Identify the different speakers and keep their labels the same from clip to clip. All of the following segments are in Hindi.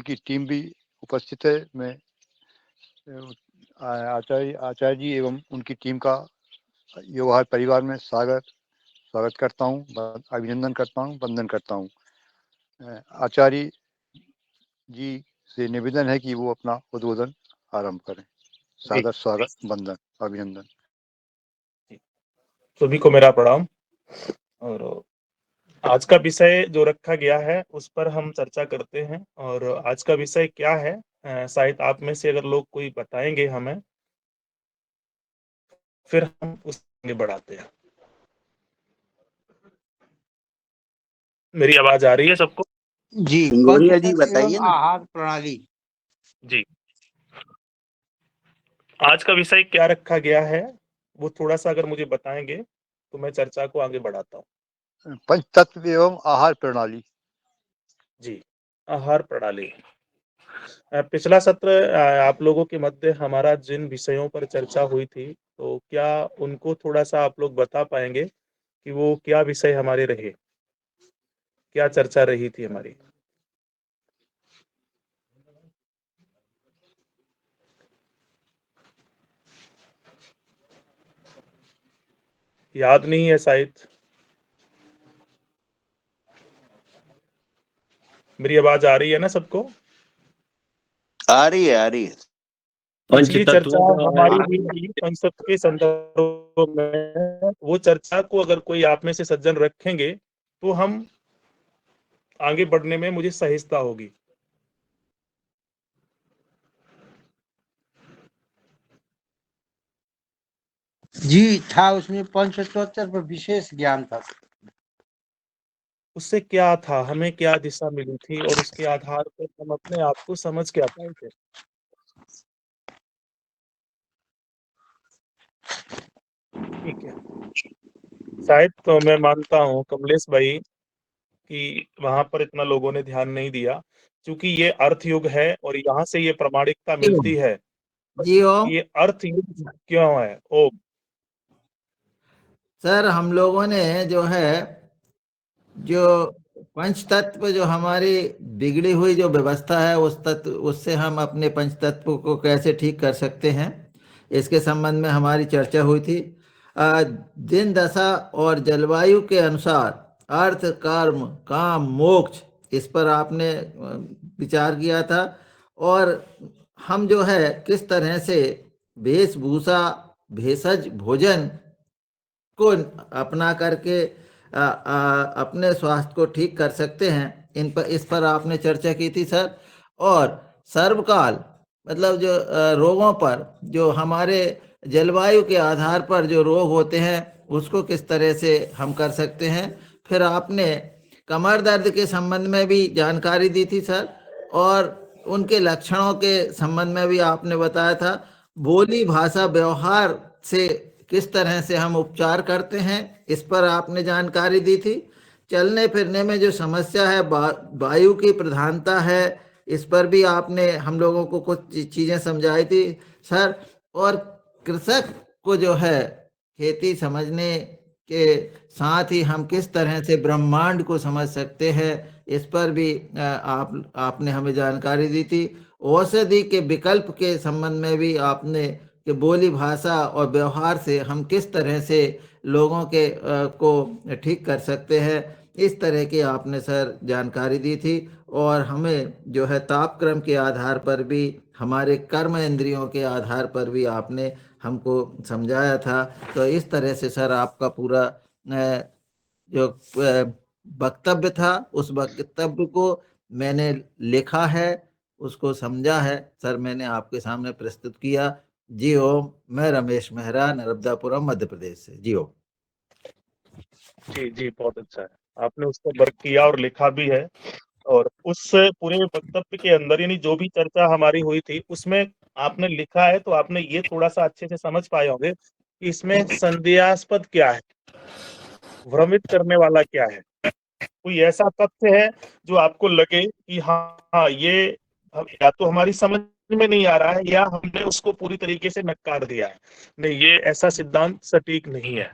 Speaker 1: उनकी टीम भी उपस्थित है। मैं आचार्य जी एवं उनकी टीम का व्यवहार परिवार में स्वागत करता हूँ, अभिनंदन करता हूँ, वंदन करता हूँ। आचार्य जी से निवेदन है कि वो अपना उद्बोधन आरंभ करें। सादर स्वागत, वंदन, अभिनंदन।
Speaker 2: सभी को मेरा प्रणाम। और आज का विषय जो रखा गया है उस पर हम चर्चा करते हैं। और आज का विषय क्या है, शायद आप में से अगर लोग कोई बताएंगे हमें, फिर हम उस आगे बढ़ाते हैं। मेरी आवाज आ रही है सबको?
Speaker 3: जी गौरिया जी बताइए ना।
Speaker 4: आहार प्रणाली।
Speaker 2: जी, आज का विषय क्या रखा गया है वो थोड़ा सा अगर मुझे बताएंगे तो मैं चर्चा को आगे बढ़ाता हूँ।
Speaker 1: पंच तत्व एवं आहार प्रणाली।
Speaker 2: जी, आहार प्रणाली। पिछला सत्र आप लोगों के मध्य हमारा जिन विषयों पर चर्चा हुई थी, तो क्या उनको थोड़ा सा आप लोग बता पाएंगे कि वो क्या विषय हमारे रहे, क्या चर्चा रही थी हमारी? याद नहीं है शायद। मेरी आवाज आ रही है ना सबको?
Speaker 3: आ रही है, आ रही है।
Speaker 2: पिछली चर्चा हमारी हुई थी पंचतत्व के संदर्भ में। वो चर्चा को अगर कोई आप में से सज्जन रखेंगे तो हम आगे बढ़ने में मुझे सहजता होगी।
Speaker 4: जी था, उसमें पंचतत्व पर विशेष ज्ञान था।
Speaker 2: उससे क्या था, हमें क्या दिशा मिली थी और उसके आधार पर हम अपने आप को समझ क्या पाए थे? ठीक है, शायद तो मैं मानता हूँ कमलेश भाई कि वहां पर इतना लोगों ने ध्यान नहीं दिया, क्योंकि ये अर्थ युग है और यहाँ से ये प्रामाणिकता मिलती है।
Speaker 4: जी ओम।
Speaker 2: ये अर्थ युग क्यों है? ओ
Speaker 4: सर, हम लोगों ने जो पंच तत्व, जो हमारी बिगड़ी हुई जो व्यवस्था है, उससे हम अपने पंच तत्व को कैसे ठीक कर सकते हैं, इसके संबंध में हमारी चर्चा हुई थी। दिन दशा और जलवायु के अनुसार अर्थ, कर्म, काम, मोक्ष, इस पर आपने विचार किया था। और हम किस तरह से वेशभूषा, भेषज, भोजन को अपना करके अपने स्वास्थ्य को ठीक कर सकते हैं, इस पर आपने चर्चा की थी सर। और सर्वकाल मतलब जो रोगों पर, जो हमारे जलवायु के आधार पर जो रोग होते हैं, उसको किस तरह से हम कर सकते हैं। फिर आपने कमर दर्द के संबंध में भी जानकारी दी थी सर, और उनके लक्षणों के संबंध में भी आपने बताया था। बोली भाषा व्यवहार से किस तरह से हम उपचार करते हैं, इस पर आपने जानकारी दी थी। चलने फिरने में जो समस्या है, वायु की प्रधानता है, इस पर भी आपने हम लोगों को कुछ चीज़ें समझाई थी सर। और कृषक को खेती समझने के साथ ही हम किस तरह से ब्रह्मांड को समझ सकते हैं, इस पर भी आपने हमें जानकारी दी थी। औषधि के विकल्प के संबंध में भी आपने, कि बोली भाषा और व्यवहार से हम किस तरह से लोगों के को ठीक कर सकते हैं, इस तरह की आपने सर जानकारी दी थी। और हमें तापक्रम के आधार पर भी, हमारे कर्म इंद्रियों के आधार पर भी आपने हमको समझाया था। तो इस तरह से सर आपका पूरा जो वक्तव्य था, उस वक्तव्य को मैंने लिखा है, उसको समझा है सर, मैंने आपके सामने प्रस्तुत किया। जी ओम। मैं रमेश मेहरा, नर्मदापुरम, मध्य प्रदेश से। जी ओम।
Speaker 2: जी जी, बहुत अच्छा है, आपने उस पर वर्क किया और लिखा भी है। और उस पूरे वक्तव्य के अंदर, यानी जो भी चर्चा हमारी हुई थी उसमें आपने लिखा है, तो आपने ये थोड़ा सा अच्छे से समझ पाए होंगे कि इसमें संदेहास्पद क्या है, भ्रमित करने वाला क्या है। कोई ऐसा तथ्य है जो आपको लगे कि हाँ ये या तो हमारी समझ में नहीं आ रहा है, या हमने उसको पूरी तरीके से नकार दिया है। नहीं, ये ऐसा सिद्धांत सटीक नहीं है।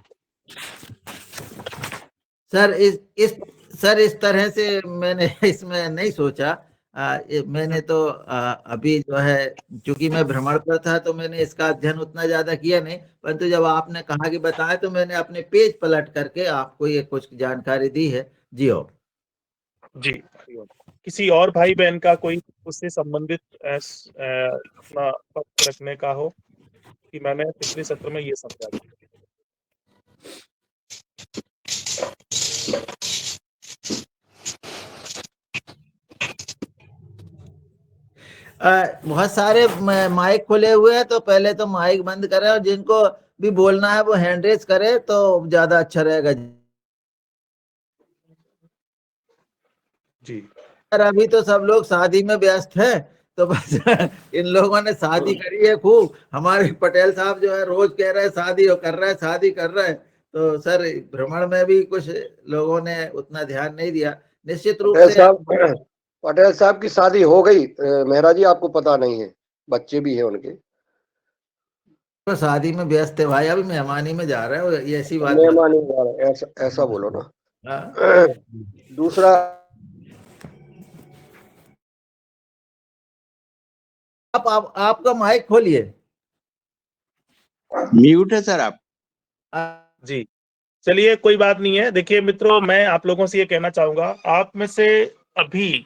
Speaker 4: सर इस तरह से मैंने इसमें नहीं सोचा। मैंने तो अभी जो है, चूंकि मैं भ्रमण पर था तो मैंने इसका अध्ययन उतना ज्यादा किया नहीं, परंतु जब आपने कहा कि बताया तो मैंने अपने पेज पलट करके आपको ये कुछ जानकारी दी है। जी हो
Speaker 2: जी। किसी और भाई बहन का कोई उससे संबंधित अपना पक्ष रखने का हो कि मैंने पिछले सत्र में ये समझा था।
Speaker 4: बहुत सारे माइक खुले हुए हैं, तो पहले तो माइक बंद करें और जिनको भी बोलना है वो हैंड रेज करे तो ज्यादा अच्छा रहेगा।
Speaker 2: जी
Speaker 4: यार अभी तो सब लोग शादी में व्यस्त हैं, तो बस इन लोगों ने शादी करी है खूब। हमारे पटेल साहब जो है रोज कह रहे हैं शादी कर रहा है, शादी कर रहा है। तो सर भ्रमण में भी कुछ लोगों ने उतना ध्यान नहीं दिया निश्चित रूप से।
Speaker 5: पटेल साहब की शादी हो गई मेहरा जी, आपको पता नहीं है, बच्चे भी है उनके।
Speaker 4: तो शादी में व्यस्त है भाई, अभी मेहमानी में जा रहे हो, ये ऐसी बात मत।
Speaker 5: मेहमानी जा रहे हैं, ऐसा बोलो ना।
Speaker 4: हाँ।
Speaker 5: दूसरा,
Speaker 4: आपका माइक खोलिए।
Speaker 3: म्यूट है सर आप।
Speaker 2: जी चलिए कोई बात नहीं है। देखिए मित्रों, मैं आप लोगों से ये कहना चाहूंगा, आप में से अभी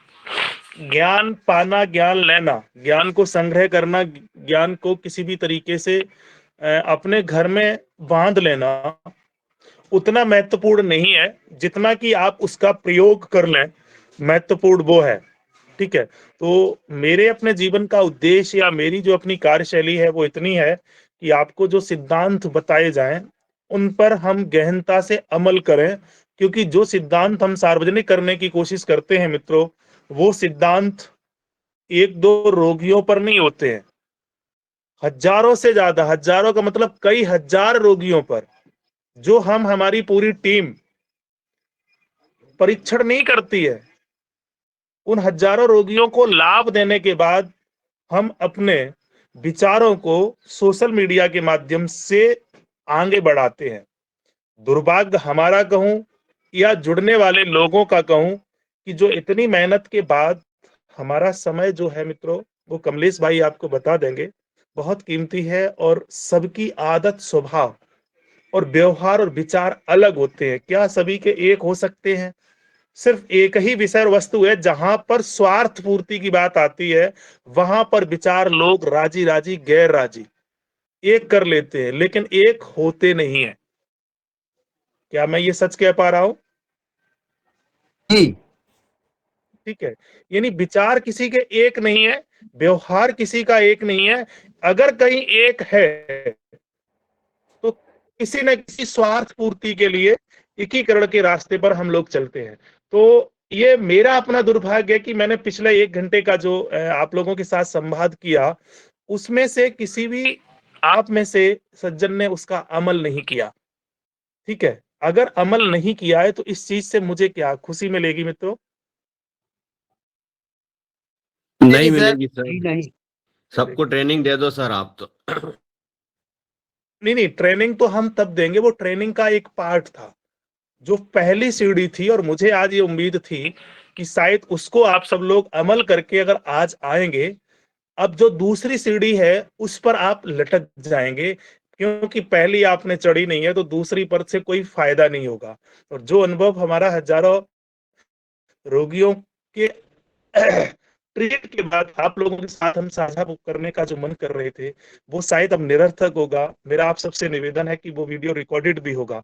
Speaker 2: ज्ञान पाना, ज्ञान लेना, ज्ञान को संग्रह करना, ज्ञान को किसी भी तरीके से अपने घर में बांध लेना उतना महत्वपूर्ण नहीं है जितना कि आप उसका प्रयोग कर लें, महत्वपूर्ण वो है। ठीक है, तो मेरे अपने जीवन का उद्देश्य या मेरी जो अपनी कार्यशैली है वो इतनी है कि आपको जो सिद्धांत बताए जाएं उन पर हम गहनता से अमल करें, क्योंकि जो सिद्धांत हम सार्वजनिक करने की कोशिश करते हैं मित्रों, वो सिद्धांत एक दो रोगियों पर नहीं होते हैं, हजारों से ज्यादा, हजारों का मतलब कई हजार रोगियों पर, जो हमारी पूरी टीम परीक्षण नहीं करती है। उन हजारों रोगियों को लाभ देने के बाद हम अपने विचारों को सोशल मीडिया के माध्यम से आगे बढ़ाते हैं। दुर्भाग्य हमारा कहूं या जुड़ने वाले लोगों का कहूं कि जो इतनी मेहनत के बाद हमारा समय जो है मित्रों, वो कमलेश भाई आपको बता देंगे, बहुत कीमती है। और सबकी आदत, स्वभाव और व्यवहार और विचार अलग होते हैं। क्या सभी के एक हो सकते हैं? सिर्फ एक ही विषय और वस्तु है, जहां पर स्वार्थ पूर्ति की बात आती है वहां पर विचार लोग राजी राजी गैर राजी एक कर लेते हैं, लेकिन एक होते नहीं है। क्या मैं ये सच कह पा रहा हूं?
Speaker 4: जी
Speaker 2: ठीक है, यानी विचार किसी के एक नहीं है, व्यवहार किसी का एक नहीं है। अगर कहीं एक है तो किसी न किसी स्वार्थ पूर्ति के लिए एकीकरण के रास्ते पर हम लोग चलते हैं। तो ये मेरा अपना दुर्भाग्य है कि मैंने पिछले 1 घंटे का जो आप लोगों के साथ संवाद किया, उसमें से किसी भी आप में से सज्जन ने उसका अमल नहीं किया। ठीक है, अगर अमल नहीं किया है तो इस चीज से मुझे क्या खुशी मिलेगी मित्रों?
Speaker 6: नहीं
Speaker 4: सर।
Speaker 6: मिलेगी सर, नहीं। सबको ट्रेनिंग दे दो सर आप तो।
Speaker 2: नहीं, ट्रेनिंग तो हम तब देंगे, वो ट्रेनिंग का एक पार्ट था, जो पहली सीढ़ी थी। और मुझे आज ये उम्मीद थी कि शायद उसको आप सब लोग अमल करके अगर आज आएंगे, अब जो दूसरी सीढ़ी है उस पर आप लटक जाएंगे, क्योंकि पहली आपने चढ़ी नहीं है तो दूसरी पर से कोई फायदा नहीं होगा। और जो अनुभव हमारा हजारों रोगियों के ट्रीट के बाद आप लोगों के साथ हम साझा करने का जो मन कर रहे थे, वो शायद अब निरर्थक होगा। मेरा आप सबसे निवेदन है कि वो वीडियो रिकॉर्डेड भी होगा।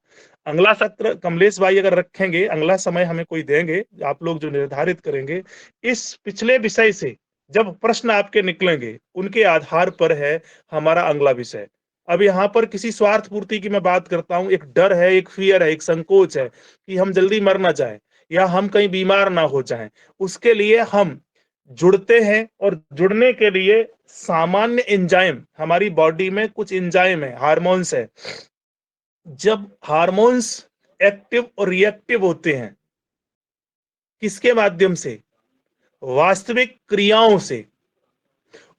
Speaker 2: अगला सत्र कमलेश भाई अगर रखेंगे, अगला समय हमें कोई देंगे, आप लोग जो निर्धारित करेंगे, इस पिछले विषय से जब प्रश्न आपके निकलेंगे उनके आधार पर है हमारा अगला विषय। अब यहाँ पर किसी स्वार्थ पूर्ति की मैं बात करता हूँ, एक डर है, एक फियर है, एक संकोच है कि हम जल्दी मर ना जाए या हम कहीं बीमार ना हो जाएं। उसके लिए हम जुड़ते हैं, और जुड़ने के लिए सामान्य एंजाइम, हमारी बॉडी में कुछ एंजाइम है, हार्मोन्स है। जब हार्मोन्स एक्टिव और रिएक्टिव होते हैं, किसके माध्यम से? वास्तविक क्रियाओं से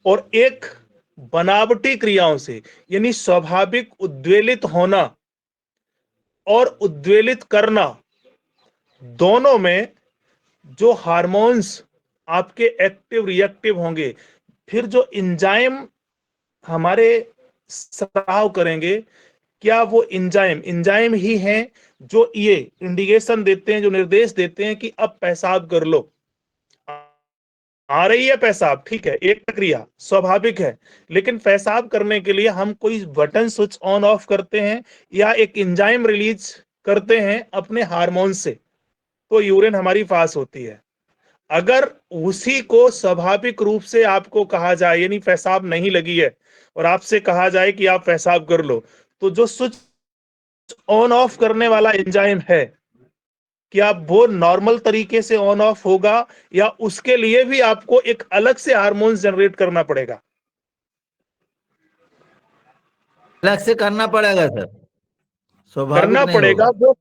Speaker 2: और एक बनावटी क्रियाओं से, यानी स्वाभाविक उद्वेलित होना और उद्वेलित करना, दोनों में जो हार्मोन्स आपके एक्टिव रिएक्टिव होंगे। फिर जो एंजाइम हमारे स्राव करेंगे, क्या वो एंजाइम ही हैं जो ये इंडिकेशन देते हैं, जो निर्देश देते हैं कि अब पेशाब कर लो। आ रही है पेशाब, ठीक है, एक प्रक्रिया स्वाभाविक है, लेकिन पेशाब करने के लिए हम कोई बटन स्विच ऑन ऑफ करते हैं या एक एंजाइम रिलीज करते हैं अपने हार्मोन से, तो यूरिन हमारी पास होती है। अगर उसी को स्वाभाविक रूप से आपको कहा जाए, यानी पेशाब नहीं लगी है और आपसे कहा जाए कि आप पेशाब कर लो, तो जो स्विच ऑन ऑफ करने वाला एंजाइम है, क्या वो नॉर्मल तरीके से ऑन ऑफ होगा या उसके लिए भी आपको एक अलग से हार्मोन जनरेट करना पड़ेगा?
Speaker 4: अलग से करना पड़ेगा सर, स्वाभाविक
Speaker 2: करना
Speaker 4: नहीं
Speaker 2: पड़ेगा।
Speaker 4: होगा।
Speaker 2: वो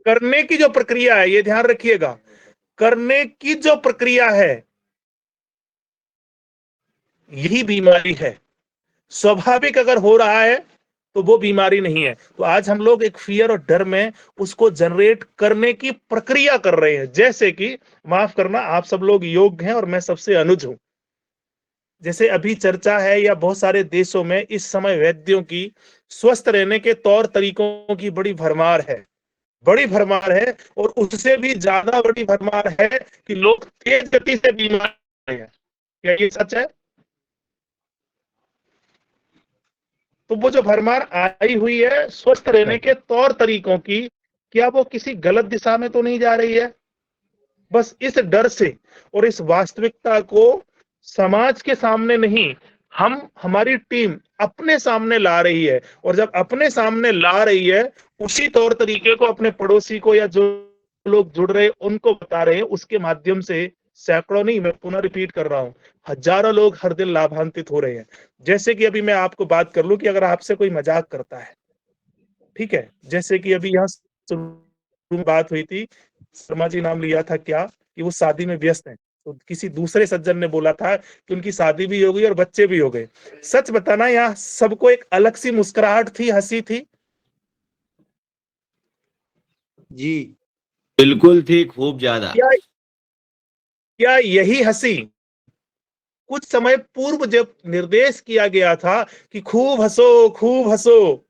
Speaker 2: करने की जो प्रक्रिया है, ये ध्यान रखिएगा, करने की जो प्रक्रिया है यही बीमारी है। स्वाभाविक अगर हो रहा है तो वो बीमारी नहीं है। तो आज हम लोग एक फियर और डर में उसको जनरेट करने की प्रक्रिया कर रहे हैं। जैसे कि, माफ करना, आप सब लोग योग्य हैं और मैं सबसे अनुज हूं। जैसे अभी चर्चा है या बहुत सारे देशों में इस समय वैद्यों की स्वस्थ रहने के तौर तरीकों की बड़ी भरमार है, बड़ी भरमार है। और उससे भी ज्यादा बड़ी भरमार है कि लोग तेज गति से बीमार हो रहे हैं। क्या ये सच है? तो वो जो भरमार आई हुई है स्वस्थ रहने के तौर तरीकों की, क्या वो किसी गलत दिशा में तो नहीं जा रही है? बस इस डर से और इस वास्तविकता को समाज के सामने नहीं, हमारी टीम अपने सामने ला रही है। और जब अपने सामने ला रही है, उसी तौर तरीके को अपने पड़ोसी को या जो लोग जुड़ रहे उनको बता रहे हैं। उसके माध्यम से सैकड़ों नहीं, मैं पुनः रिपीट कर रहा हूं, हजारों लोग हर दिन लाभान्वित हो रहे हैं। जैसे कि अभी मैं आपको बात कर लूं कि अगर आपसे कोई मजाक करता है, ठीक है, जैसे कि अभी यहाँ शुरू में बात हुई थी, शर्मा जी नाम लिया था क्या, कि वो शादी में व्यस्त हैं, तो किसी दूसरे सज्जन ने बोला था कि उनकी शादी भी हो गई और बच्चे भी हो गए। सच बताना, यहाँ सबको एक अलग सी मुस्कुराहट थी, हंसी थी?
Speaker 3: जी
Speaker 6: बिल्कुल थी, खूब ज्यादा।
Speaker 2: क्या क्या यही हंसी कुछ समय पूर्व जब निर्देश किया गया था कि खूब हंसो खूब हंसो,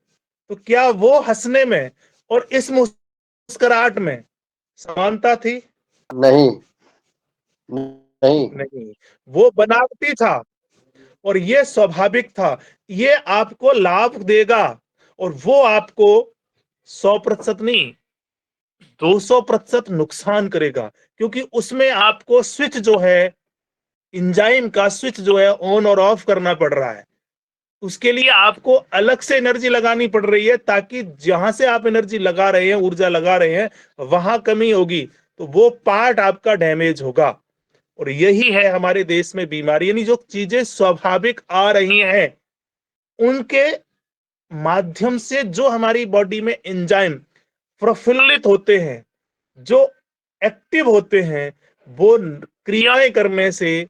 Speaker 2: तो क्या वो हंसने में और इस मुस्कुराहट में समानता थी?
Speaker 5: नहीं, नहीं।
Speaker 2: नहीं, वो बनावटी था और ये स्वाभाविक था। ये आपको लाभ देगा और वो आपको 100% नहीं, 200% नुकसान करेगा, क्योंकि उसमें आपको स्विच जो है, इंजाइम का स्विच जो है, ऑन और ऑफ करना पड़ रहा है। उसके लिए आपको अलग से एनर्जी लगानी पड़ रही है, ताकि जहां से आप एनर्जी लगा रहे हैं, ऊर्जा लगा रहे हैं, वहां कमी होगी तो वो पार्ट आपका डैमेज होगा। और यही है हमारे देश में बीमारी, यानी जो चीजें स्वाभाविक आ रही हैं उनके माध्यम से जो हमारी बॉडी में एंजाइम प्रफुल्लित होते हैं, जो एक्टिव होते हैं, वो क्रियाएं करने से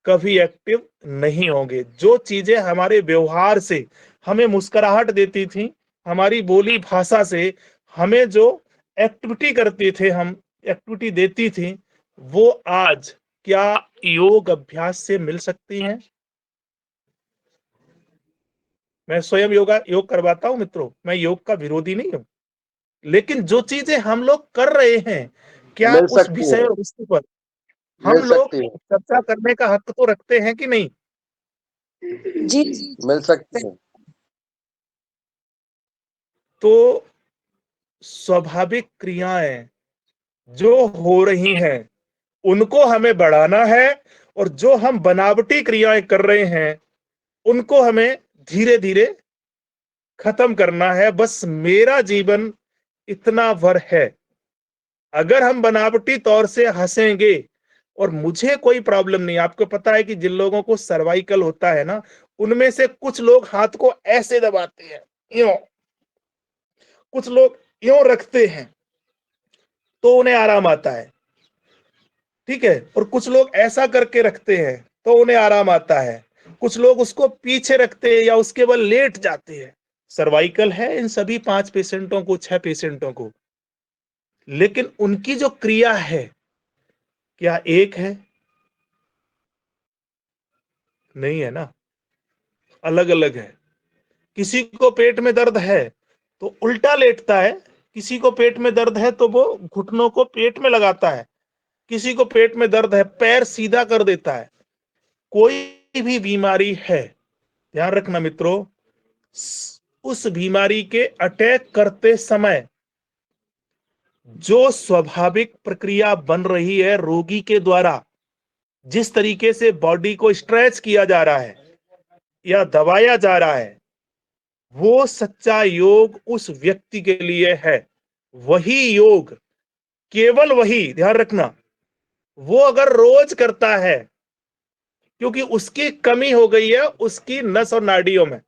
Speaker 2: कभी एक्टिव नहीं होंगे। जो चीजें हमारे व्यवहार से हमें मुस्कुराहट देती थी, हमारी बोली भाषा से हमें जो एक्टिविटी करते थे, हम एक्टिविटी देती थी, वो आज क्या योग अभ्यास से मिल सकती हैं? मैं स्वयं योग करवाता हूं मित्रों, मैं योग का विरोधी नहीं हूं, लेकिन जो चीजें हम लोग कर रहे हैं, क्या
Speaker 5: मिल
Speaker 2: उस
Speaker 5: सकती
Speaker 2: विषय
Speaker 5: है,
Speaker 2: और वस्तु पर हम
Speaker 5: मिल
Speaker 2: लोग
Speaker 5: सकती है,
Speaker 2: चर्चा करने का हक तो रखते हैं कि नहीं?
Speaker 7: जी
Speaker 5: मिल सकती है।
Speaker 2: तो स्वाभाविक क्रियाएं जो हो रही हैं उनको हमें बढ़ाना है, और जो हम बनावटी क्रियाएं कर रहे हैं उनको हमें धीरे धीरे खत्म करना है। बस मेरा जीवन इतना भर है। अगर हम बनावटी तौर से हंसेंगे, और मुझे कोई प्रॉब्लम नहीं, आपको पता है कि जिन लोगों को सर्वाइकल होता है ना, उनमें से कुछ लोग हाथ को ऐसे दबाते हैं, यूं, कुछ लोग यूं रखते हैं तो उन्हें आराम आता है, ठीक है, और कुछ लोग ऐसा करके रखते हैं तो उन्हें आराम आता है। कुछ लोग उसको पीछे रखते हैं या उसके बल लेट जाते हैं। सर्वाइकल है इन सभी 5 पेशेंटों को, 6 पेशेंटों को, लेकिन उनकी जो क्रिया है क्या एक है? नहीं है ना, अलग अलग है। किसी को पेट में दर्द है तो उल्टा लेटता है, किसी को पेट में दर्द है तो वो घुटनों को पेट में लगाता है, किसी को पेट में दर्द है पैर सीधा कर देता है। कोई भी बीमारी है, ध्यान रखना मित्रों, उस बीमारी के अटैक करते समय जो स्वाभाविक प्रक्रिया बन रही है रोगी के द्वारा, जिस तरीके से बॉडी को स्ट्रेच किया जा रहा है या दबाया जा रहा है, वो सच्चा योग उस व्यक्ति के लिए है। वही योग, केवल वही, ध्यान रखना, वो अगर रोज करता है, क्योंकि उसकी कमी हो गई है उसकी नस और नाड़ियों में,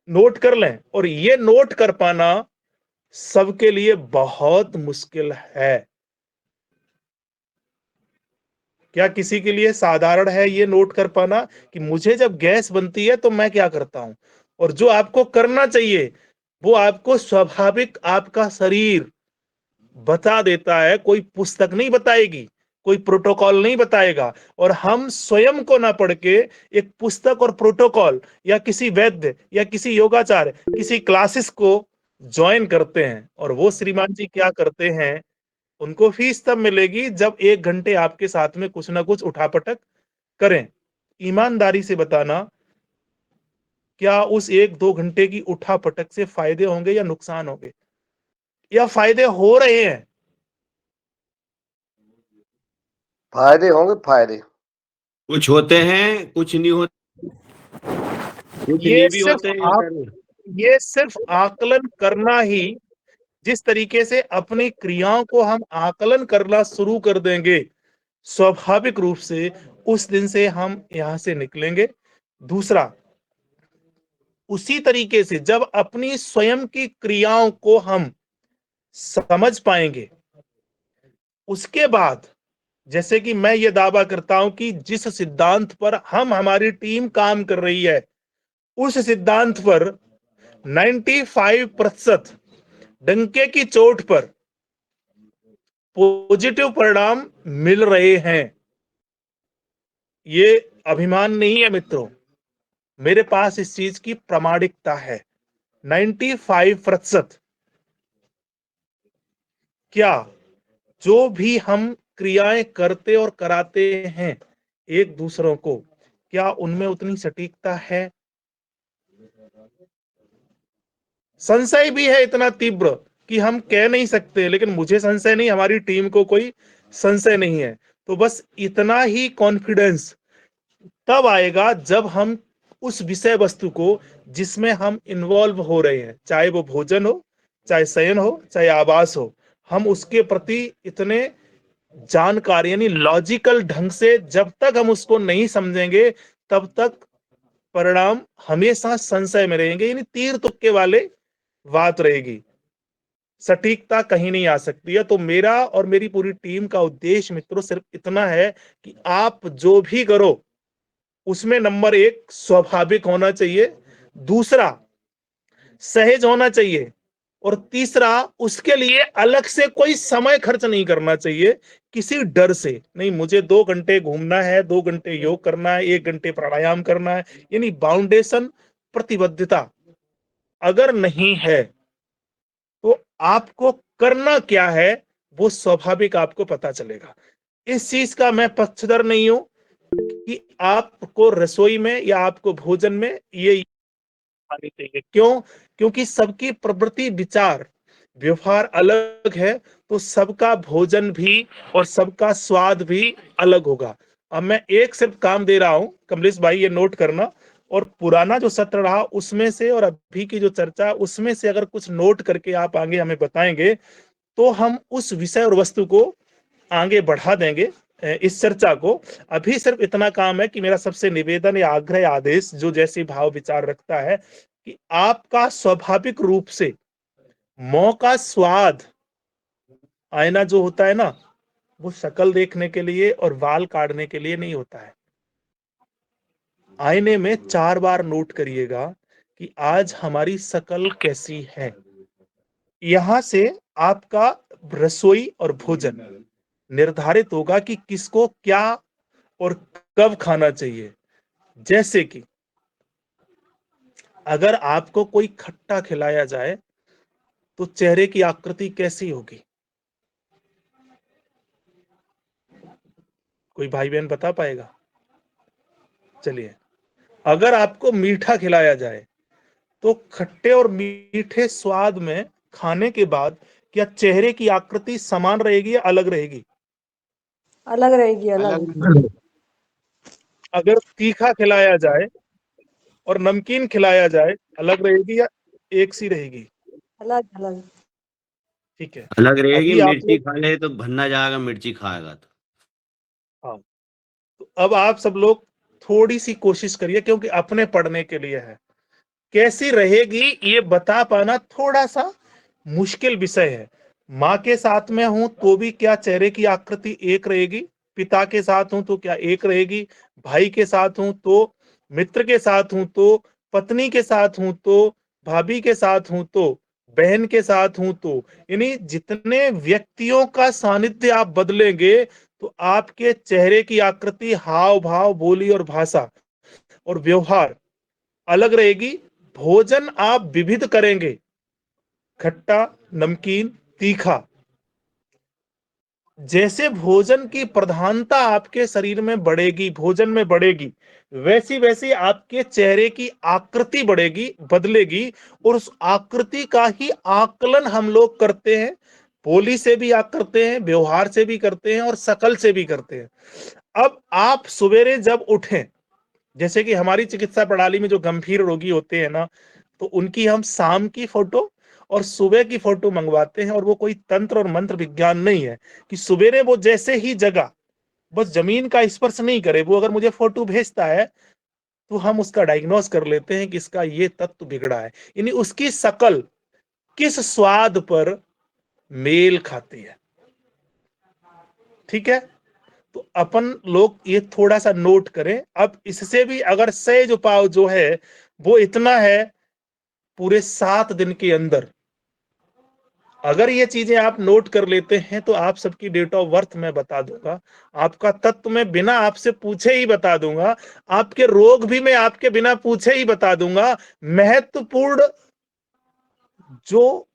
Speaker 2: नोट कर लें, और ये नोट कर पाना सबके लिए बहुत मुश्किल है। क्या किसी के लिए साधारण है ये नोट कर पाना कि मुझे जब गैस बनती है तो मैं क्या करता हूं? और जो आपको करना चाहिए वो आपको स्वाभाविक आपका शरीर बता देता है, कोई पुस्तक नहीं बताएगी, कोई प्रोटोकॉल नहीं बताएगा। और हम स्वयं को ना पढ़ के एक पुस्तक और प्रोटोकॉल या किसी वैद्य या किसी योगाचार्य, किसी क्लासेस को ज्वाइन करते हैं। और वो श्रीमान जी क्या करते हैं, उनको फीस तब मिलेगी जब 1 घंटे आपके साथ में कुछ ना कुछ उठापटक करें। ईमानदारी से बताना, क्या उस 1-2 घंटे की उठापटक से फायदे होंगे या नुकसान होंगे, या फायदे हो रहे हैं?
Speaker 5: फायदे होंगे, फायदे।
Speaker 6: कुछ होते हैं, कुछ नहीं होते, कुछ
Speaker 2: ये
Speaker 6: नहीं भी
Speaker 2: सिर्फ
Speaker 6: होते हैं
Speaker 2: आप,
Speaker 6: सर।
Speaker 2: ये सिर्फ आकलन करना ही, जिस तरीके से अपनी क्रियाओं को हम आकलन करना शुरू कर देंगे, स्वाभाविक रूप से उस दिन से हम यहां से निकलेंगे। दूसरा, उसी तरीके से जब अपनी स्वयं की क्रियाओं को हम समझ पाएंगे, उसके बाद, जैसे कि मैं ये दावा करता हूं कि जिस सिद्धांत पर हमारी टीम काम कर रही है, उस सिद्धांत पर 95% डंके की चोट पर पॉजिटिव परिणाम मिल रहे हैं। ये अभिमान नहीं है मित्रों, मेरे पास इस चीज की प्रामाणिकता है। 95%। क्या जो भी हम क्रियाएं करते और कराते हैं एक दूसरों को, क्या उनमें उतनी सटीकता है? संशय भी है इतना तीव्र कि हम कह नहीं सकते, लेकिन मुझे संशय नहीं, हमारी टीम को कोई संशय नहीं है। तो बस इतना ही कॉन्फिडेंस तब आएगा जब हम उस विषय वस्तु को जिसमें हम इन्वॉल्व हो रहे हैं, चाहे वो भोजन हो, चाहे शयन हो, चाहे आवास हो, हम उसके प्रति इतने जानकार यानी लॉजिकल ढंग से जब तक हम उसको नहीं समझेंगे, तब तक परिणाम हमेशा संशय में रहेंगे, यानी तीर तुक्के वाले बात रहेगी, सटीकता कहीं नहीं आ सकती है। तो मेरा और मेरी पूरी टीम का उद्देश्य मित्रों सिर्फ इतना है कि आप जो भी करो उसमें नंबर 1 स्वाभाविक होना चाहिए, दूसरा सहज होना चाहिए, और तीसरा उसके लिए अलग से कोई समय खर्च नहीं करना चाहिए किसी डर से। नहीं, मुझे 2 घंटे घूमना है, 2 घंटे योग करना है, 1 घंटे प्राणायाम करना है, यानी बाउंडेशन, प्रतिबद्धता अगर नहीं है तो आपको करना क्या है वो स्वाभाविक आपको पता चलेगा। इस चीज का मैं पक्षधर नहीं हूं कि आपको रसोई में या आपको भोजन में ये आनी चाहिए। क्यों? क्योंकि सबकी प्रवृत्ति, विचार, व्यवहार अलग है, तो सबका भोजन भी और सबका स्वाद भी अलग होगा। अब मैं एक सिर्फ काम दे रहा हूं कमलेश भाई, ये नोट करना, और पुराना जो सत्र रहा उसमें से और अभी की जो चर्चा उसमें से अगर कुछ नोट करके आप आगे हमें बताएंगे तो हम उस विषय और वस्तु को आगे बढ़ा देंगे, इस चर्चा को। अभी सिर्फ इतना काम है कि मेरा सबसे निवेदन या आग्रह या आदेश जो जैसे भाव विचार रखता है कि आपका स्वाभाविक रूप से मौका स्वाद, आईना जो होता है ना, वो शक्ल देखने के लिए और बाल काटने के लिए नहीं होता है। आईने में 4 बार नोट करिएगा कि आज हमारी शक्ल कैसी है। यहां से आपका रसोई और भोजन निर्धारित होगा कि किसको क्या और कब खाना चाहिए। जैसे कि अगर आपको कोई खट्टा खिलाया जाए तो चेहरे की आकृति कैसी होगी? कोई भाई बहन बता पाएगा? चलिए, अगर आपको मीठा खिलाया जाए तो खट्टे और मीठे स्वाद में खाने के बाद क्या चेहरे की आकृति समान रहेगी या अलग रहेगी?
Speaker 7: अलग रहेगी, अलग।
Speaker 2: अगर तीखा खिलाया जाए और नमकीन खिलाया जाए, अलग रहेगी या एक सी रहेगी?
Speaker 7: अलग अलग।
Speaker 2: ठीक है,
Speaker 6: अलग रहेगी।
Speaker 2: अभी आप
Speaker 6: मिर्ची
Speaker 2: लोग,
Speaker 6: खा ले तो भन्ना जाएगा, मिर्ची खाएगा तो।
Speaker 2: हाँ, तो अब आप सब लोग थोड़ी सी कोशिश करिए, क्योंकि अपने पढ़ने के लिए है। कैसी रहेगी ये बता पाना थोड़ा सा मुश्किल विषय है। माँ के साथ में हूं तो भी क्या चेहरे की आकृति एक रहेगी? पिता के साथ हूं तो क्या एक रहेगी? भाई के साथ हूं तो, मित्र के साथ हूं तो, पत्नी के साथ हूं तो, भाभी के साथ हूं तो, बहन के साथ हूं तो, यानी जितने व्यक्तियों का सानिध्य आप बदलेंगे तो आपके चेहरे की आकृति, हाव भाव, बोली और भाषा और व्यवहार अलग रहेगी। भोजन आप विविध करेंगे, खट्टा, नमकीन, तीखा। जैसे भोजन की प्रधानता आपके शरीर में बढ़ेगी, भोजन में बढ़ेगी, वैसी वैसी आपके चेहरे की आकृति बढ़ेगी, बदलेगी। और उस आकृति का ही आकलन हम लोग करते हैं। बोली से भी करते हैं, व्यवहार से भी करते हैं और शकल से भी करते हैं। अब आप सवेरे जब उठें, जैसे कि हमारी चिकित्सा प्रणाली में जो गंभीर रोगी होते हैं ना, तो उनकी हम शाम की फोटो और सुबह की फोटो मंगवाते हैं। और वो कोई तंत्र और मंत्र विज्ञान नहीं है कि सवेरे वो जैसे ही जगह, बस जमीन का स्पर्श नहीं करे, वो अगर मुझे फोटो भेजता है तो हम उसका डायग्नोस कर लेते हैं कि इसका ये तत्व बिगड़ा है। यानी उसकी शकल किस स्वाद पर मेल खाती है। ठीक है, तो अपन लोग ये थोड़ा सा नोट करें। अब इससे भी अगर सहज उपाय जो है वो इतना है, पूरे 7 दिन के अंदर अगर ये चीजें आप नोट कर लेते हैं तो आप सबकी डेट ऑफ बर्थ मैं बता दूंगा, आपका तत्व मैं बिना आपसे पूछे ही बता दूंगा, आपके रोग भी मैं आपके बिना पूछे ही बता दूंगा। महत्वपूर्ण जो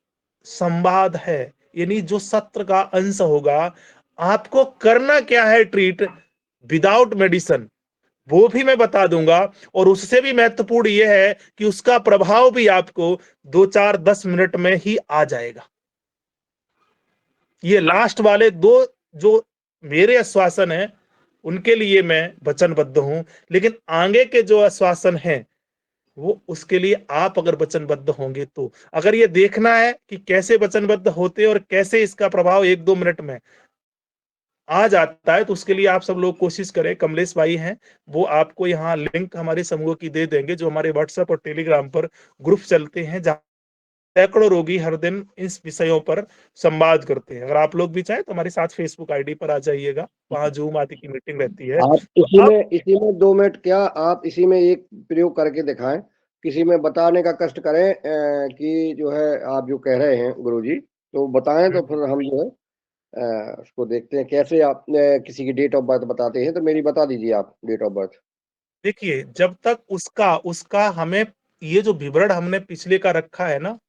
Speaker 2: संवाद है, यानी जो सत्र का अंश होगा, आपको करना क्या है ट्रीट विदाउट मेडिसिन, वो भी मैं बता दूंगा। और उससे भी महत्वपूर्ण यह है कि उसका प्रभाव भी आपको 2-4-10 मिनट में ही आ जाएगा। ये लास्ट वाले 2 जो मेरे आश्वासन हैं उनके लिए मैं वचनबद्ध हूं, लेकिन आगे के जो आश्वासन हैं वो उसके लिए आप अगर वचनबद्ध होंगे तो। अगर ये देखना है कि कैसे वचनबद्ध होते और कैसे इसका प्रभाव 1-2 मिनट में आ जाता है, तो उसके लिए आप सब लोग कोशिश करें। कमलेश भाई हैं, वो आपको यहाँ लिंक हमारे समूह की दे देंगे, जो हमारे व्हाट्सएप और टेलीग्राम पर ग्रुप चलते हैं, जहां सैकड़ों रोगी हर दिन इस विषयों पर संवाद करते हैं। अगर आप लोग भी चाहें तो हमारे साथ फेसबुक आईडी पर आ जाइएगा, वहां जूम आदि की मीटिंग रहती है।
Speaker 5: आप इसी में 2 मिनट क्या आप इसी में एक प्रयोग करके दिखाएं, किसी में बताने का कष्ट करें कि जो है आप जो कह रहे हैं गुरुजी, तो बताएं तो फिर हम जो है उसको देखते हैं कैसे आप किसी की डेट ऑफ बर्थ बताते हैं। तो मेरी बता दीजिए आप डेट ऑफ बर्थ।
Speaker 2: देखिए, जब तक उसका हमें ये जो विवरण हमने पिछले का रखा है ना,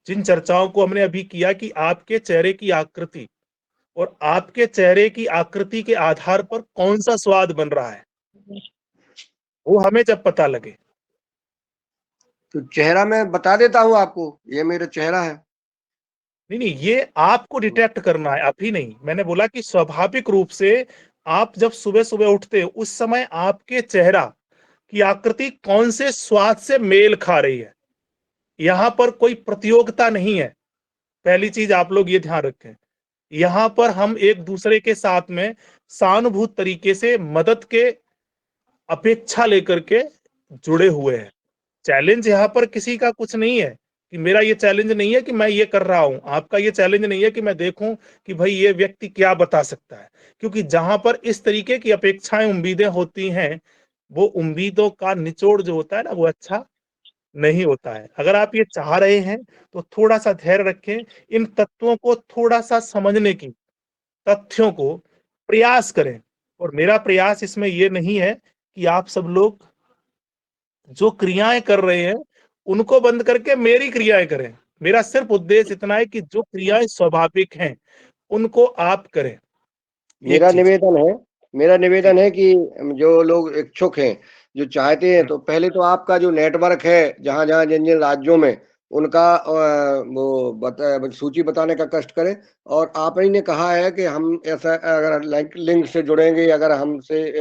Speaker 2: जिन चर्चाओं को हमने अभी किया कि आपके चेहरे की आकृति और आपके चेहरे की आकृति के आधार पर कौन सा स्वाद बन रहा है, वो हमें जब पता लगे।
Speaker 5: तो चेहरा मैं बता देता हूँ आपको, ये मेरा चेहरा है।
Speaker 2: नहीं, ये आपको डिटेक्ट करना है, अभी नहीं। मैंने बोला कि स्वाभाविक रूप से आप जब सुबह सुबह उठते हो उस समय आपके चेहरा की आकृति कौन से स्वाद से मेल खा रही है। यहां पर कोई प्रतियोगिता नहीं है, पहली चीज आप लोग ये ध्यान रखें। यहां पर हम एक दूसरे के साथ में सहानुभूत तरीके से मदद के अपेक्षा लेकर के जुड़े हुए हैं। चैलेंज यहाँ पर किसी का कुछ नहीं है, कि मेरा ये चैलेंज नहीं है कि मैं ये कर रहा हूं, आपका ये चैलेंज नहीं है कि मैं देखूं कि भाई ये व्यक्ति क्या बता सकता है। क्योंकि जहां पर इस तरीके की अपेक्षाएं, उम्मीदें होती हैं, वो उम्मीदों का निचोड़ जो होता है ना, वो अच्छा नहीं होता है। अगर आप ये चाह रहे हैं तो थोड़ा सा धैर्य रखें, इन तत्वों को थोड़ा सा समझने की, तथ्यों को प्रयास करें और मेरा प्रयास इसमें ये नहीं है कि आप सब लोग जो क्रियाएं कर रहे हैं उनको बंद करके मेरी क्रियाएं करें। मेरा सिर्फ उद्देश्य इतना है कि जो क्रियाएं स्वाभाविक हैं उनको आप करें।
Speaker 5: मेरा
Speaker 2: चीज
Speaker 5: निवेदन है कि जो लोग इच्छुक हैं, जो चाहते हैं, तो पहले तो आपका जो नेटवर्क है जहां जहां जिन जिन राज्यों में, उनका वो सूची बताने का कष्ट करें। और आप ही ने कहा है कि हम ऐसा अगर लिंक से जुड़ेंगे, अगर हमसे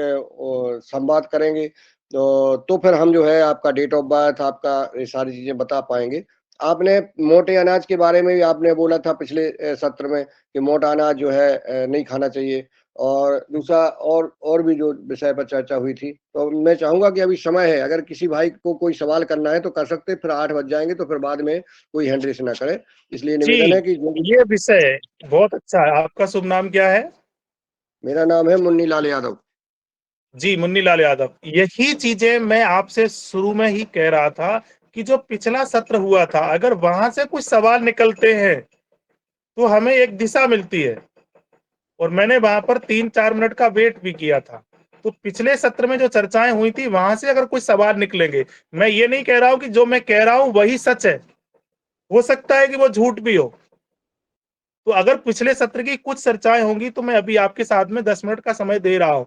Speaker 5: संवाद करेंगे तो फिर हम जो है आपका डेट ऑफ बर्थ, आपका ये सारी चीजें बता पाएंगे। आपने मोटे अनाज के बारे में भी आपने बोला था पिछले सत्र में कि मोटा अनाज जो है नहीं खाना चाहिए, और दूसरा और भी जो विषय पर चर्चा हुई थी। तो मैं चाहूंगा कि अभी समय है, अगर किसी भाई को कोई सवाल करना है तो कर सकते, फिर 8 बज जाएंगे तो फिर बाद में कोई हैंड रेस ना करे। इसलिए निवेदन है कि
Speaker 2: ये विषय बहुत अच्छा है। आपका शुभ नाम क्या है?
Speaker 5: मेरा नाम है मुन्नी लाल यादव।
Speaker 2: जी, मुन्नी लाल यादव। यही चीजें मैं आपसे शुरू में ही कह रहा था कि जो पिछला सत्र हुआ था, अगर वहां से कुछ सवाल निकलते हैं तो हमें एक दिशा मिलती है। और मैंने वहां पर 3-4 मिनट का वेट भी किया था। तो पिछले सत्र में जो चर्चाएं हुई थी वहां से अगर कुछ सवाल निकलेंगे, मैं ये नहीं कह रहा हूं कि जो मैं कह रहा हूं वही सच है, हो सकता है कि वो झूठ भी हो। तो अगर पिछले सत्र की कुछ चर्चाएं होंगी तो मैं अभी आपके साथ में 10 मिनट का समय दे रहा हूं,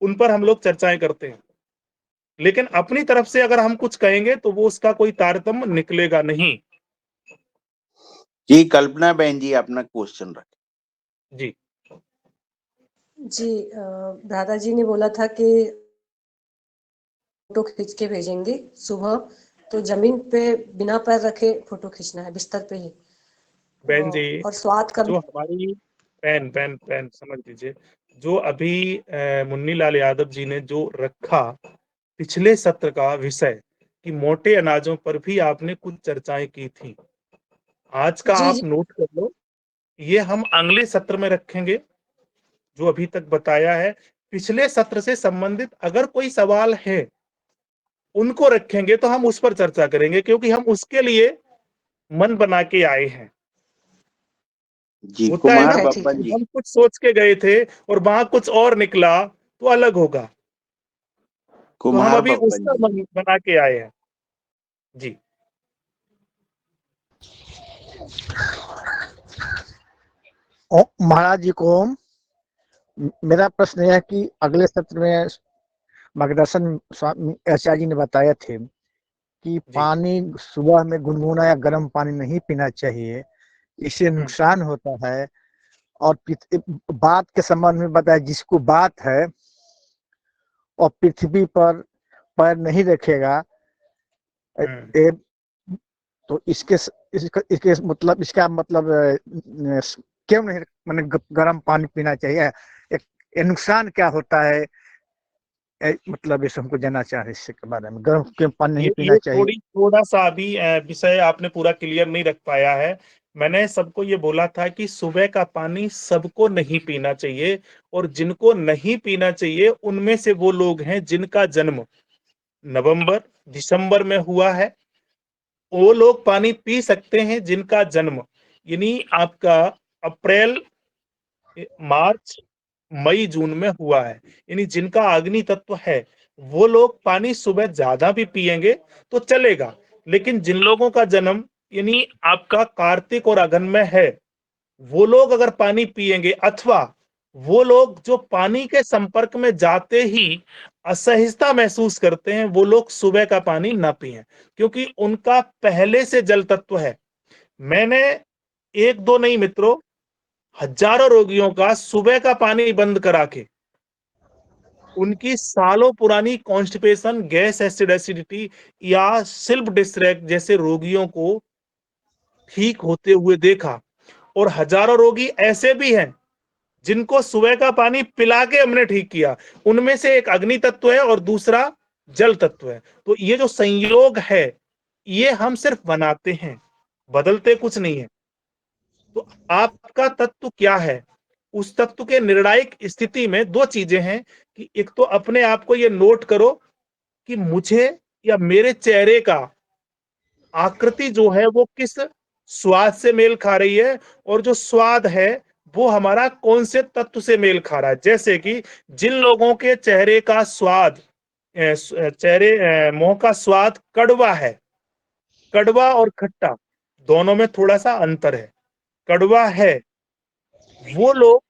Speaker 2: उन पर हम लोग चर्चाएं करते हैं। लेकिन अपनी तरफ से अगर हम कुछ कहेंगे तो वो उसका कोई तारतम्य निकलेगा नहीं।
Speaker 3: जी, कल्पना बहन जी अपना क्वेश्चन रखें।
Speaker 2: जी
Speaker 7: जी, दादाजी ने बोला था कि फोटो खींच के भेजेंगे सुबह, तो जमीन पे बिना पैर रखे फोटो खींचना है, बिस्तर पे ही।
Speaker 2: बहन जी,
Speaker 7: और स्वाद का
Speaker 2: जो हमारी पेन समझ लीजिए, जो अभी मुन्नी लाल यादव जी ने जो रखा पिछले सत्र का विषय कि मोटे अनाजों पर भी आपने कुछ चर्चाएं की थी, आज का
Speaker 7: जी
Speaker 2: आप
Speaker 7: जी
Speaker 2: नोट कर लो। ये हम अगले सत्र में रखेंगे। जो अभी तक बताया है पिछले सत्र से संबंधित अगर कोई सवाल है उनको रखेंगे तो हम उस पर चर्चा करेंगे, क्योंकि हम उसके लिए मन बना के आए हैं।
Speaker 3: जी,
Speaker 2: होता है
Speaker 3: कुमार
Speaker 2: ना
Speaker 7: ठीक
Speaker 3: बब्बन
Speaker 7: है।
Speaker 2: कि
Speaker 3: जी।
Speaker 2: हम कुछ सोच के गए थे और वहां कुछ और निकला तो अलग होगा। तो हम
Speaker 3: कुमार
Speaker 2: अभी
Speaker 3: बब्बन
Speaker 2: उसका
Speaker 3: जी।
Speaker 2: मन बना के आए हैं। जी
Speaker 8: महाराज जी को मेरा प्रश्न यह है कि अगले सत्र में मार्गदर्शन स्वामी आचार्य जी ने बताए थे कि
Speaker 2: जी
Speaker 8: पानी सुबह में गुनगुना या गर्म पानी नहीं पीना चाहिए, इससे नुकसान होता है। और बात के संबंध में बताया, जिसको बात है और पृथ्वी पर पैर नहीं रखेगा, ए, तो इसके मतलब इसका मतलब क्यों नहीं मैंने गर्म पानी पीना चाहिए? एक नुकसान क्या होता है? मतलब इसे हमको जानना चाह रहे इसके बारे में, गर्म क्यों पानी नहीं पीना
Speaker 2: ये
Speaker 8: चाहिए?
Speaker 2: थोड़ा सा अभी विषय आपने पूरा क्लियर नहीं रख पाया है। मैंने सबको ये बोला था कि सुबह का पानी सबको नहीं पीना चाहिए, और जिनको नहीं पीना चाहिए उनमें से वो लोग हैं जिनका जन्म नवंबर दिसंबर में हुआ है। वो लोग पानी पी सकते हैं जिनका जन्म यानी आपका अप्रैल, मार्च, मई, जून में हुआ है, यानी जिनका अग्नि तत्व है वो लोग पानी सुबह ज्यादा भी पिएंगे तो चलेगा। लेकिन जिन लोगों का जन्म यानी आपका कार्तिक और अगन में है, वो लोग अगर पानी पिएंगे, अथवा वो लोग जो पानी के संपर्क में जाते ही असहजता महसूस करते हैं, वो लोग सुबह का पानी ना पिएं, क्योंकि उनका पहले से जल तत्व है। मैंने एक दो नहीं मित्रों, हजारों रोगियों का सुबह का पानी बंद करा के उनकी सालों पुरानी कॉन्स्टिपेशन, गैस एसिड एसिडिटी या सिल्फ डिस्ट्रैक्ट जैसे रोगियों को ठीक होते हुए देखा। और हजारों रोगी ऐसे भी हैं जिनको सुबह का पानी पिला के हमने ठीक किया। उनमें से एक अग्नि तत्व है और दूसरा जल तत्व है। तो ये जो संयोग है ये हम सिर्फ बनाते हैं, बदलते कुछ नहीं है। तो आपका तत्व क्या है, उस तत्व के निर्णायक स्थिति में दो चीजें हैं कि एक तो अपने आप को ये नोट करो कि मुझे या मेरे चेहरे का आकृति जो है वो किस स्वाद से मेल खा रही है, और जो स्वाद है वो हमारा कौन से तत्व से मेल खा रहा है। जैसे कि जिन लोगों के चेहरे का स्वाद मुंह का स्वाद कड़वा है, कड़वा और खट्टा दोनों में थोड़ा सा अंतर है। कड़वा है, वो लोग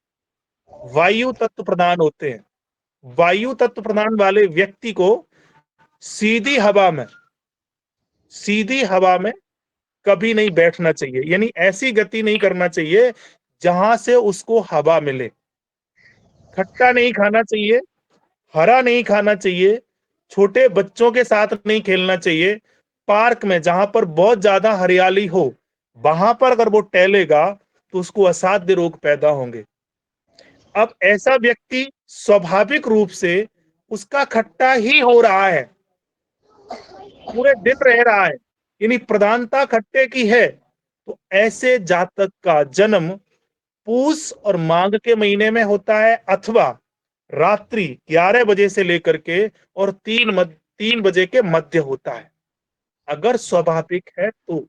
Speaker 2: वायु तत्व प्रधान होते हैं। वायु तत्व प्रधान वाले व्यक्ति को सीधी हवा में कभी नहीं बैठना चाहिए, यानी ऐसी गति नहीं करना चाहिए जहां से उसको हवा मिले। खट्टा नहीं खाना चाहिए, हरा नहीं खाना चाहिए, छोटे बच्चों के साथ नहीं खेलना चाहिए। पार्क में जहां पर बहुत ज्यादा हरियाली हो, वहां पर अगर वो टहलेगा तो उसको असाध्य रोग पैदा होंगे। अब ऐसा व्यक्ति स्वाभाविक रूप से उसका खट्टा ही हो रहा है, पूरे दिन रह रहा है, यानी प्रधानता खट्टे की है, तो ऐसे जातक का जन्म पूस और माघ के महीने में होता है, अथवा रात्रि 11 बजे से लेकर के और 3 बजे के मध्य होता है, अगर स्वाभाविक है तो।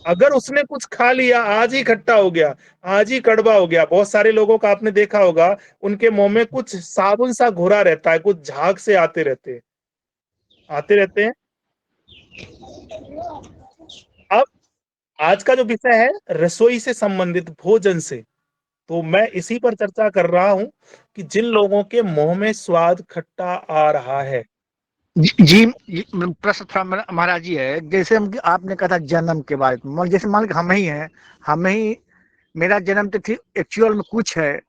Speaker 2: अगर उसने कुछ खा लिया, आज ही खट्टा हो गया, आज ही कड़वा हो गया। बहुत सारे लोगों का आपने देखा होगा, उनके मुंह में कुछ साबुन सा घोरा रहता है, कुछ झाग से आते रहते हैं। अब आज का जो विषय है रसोई से संबंधित, भोजन से, तो मैं इसी पर चर्चा कर रहा हूं कि जिन लोगों के मुंह में स्वाद खट्टा आ रहा है।
Speaker 8: जी प्रश्न थोड़ा महाराज जी है, जैसे हम आपने कहा था जन्म के बारे में, जैसे मान लीजिए हम ही मेरा जन्म तिथि एक्चुअल में कुछ है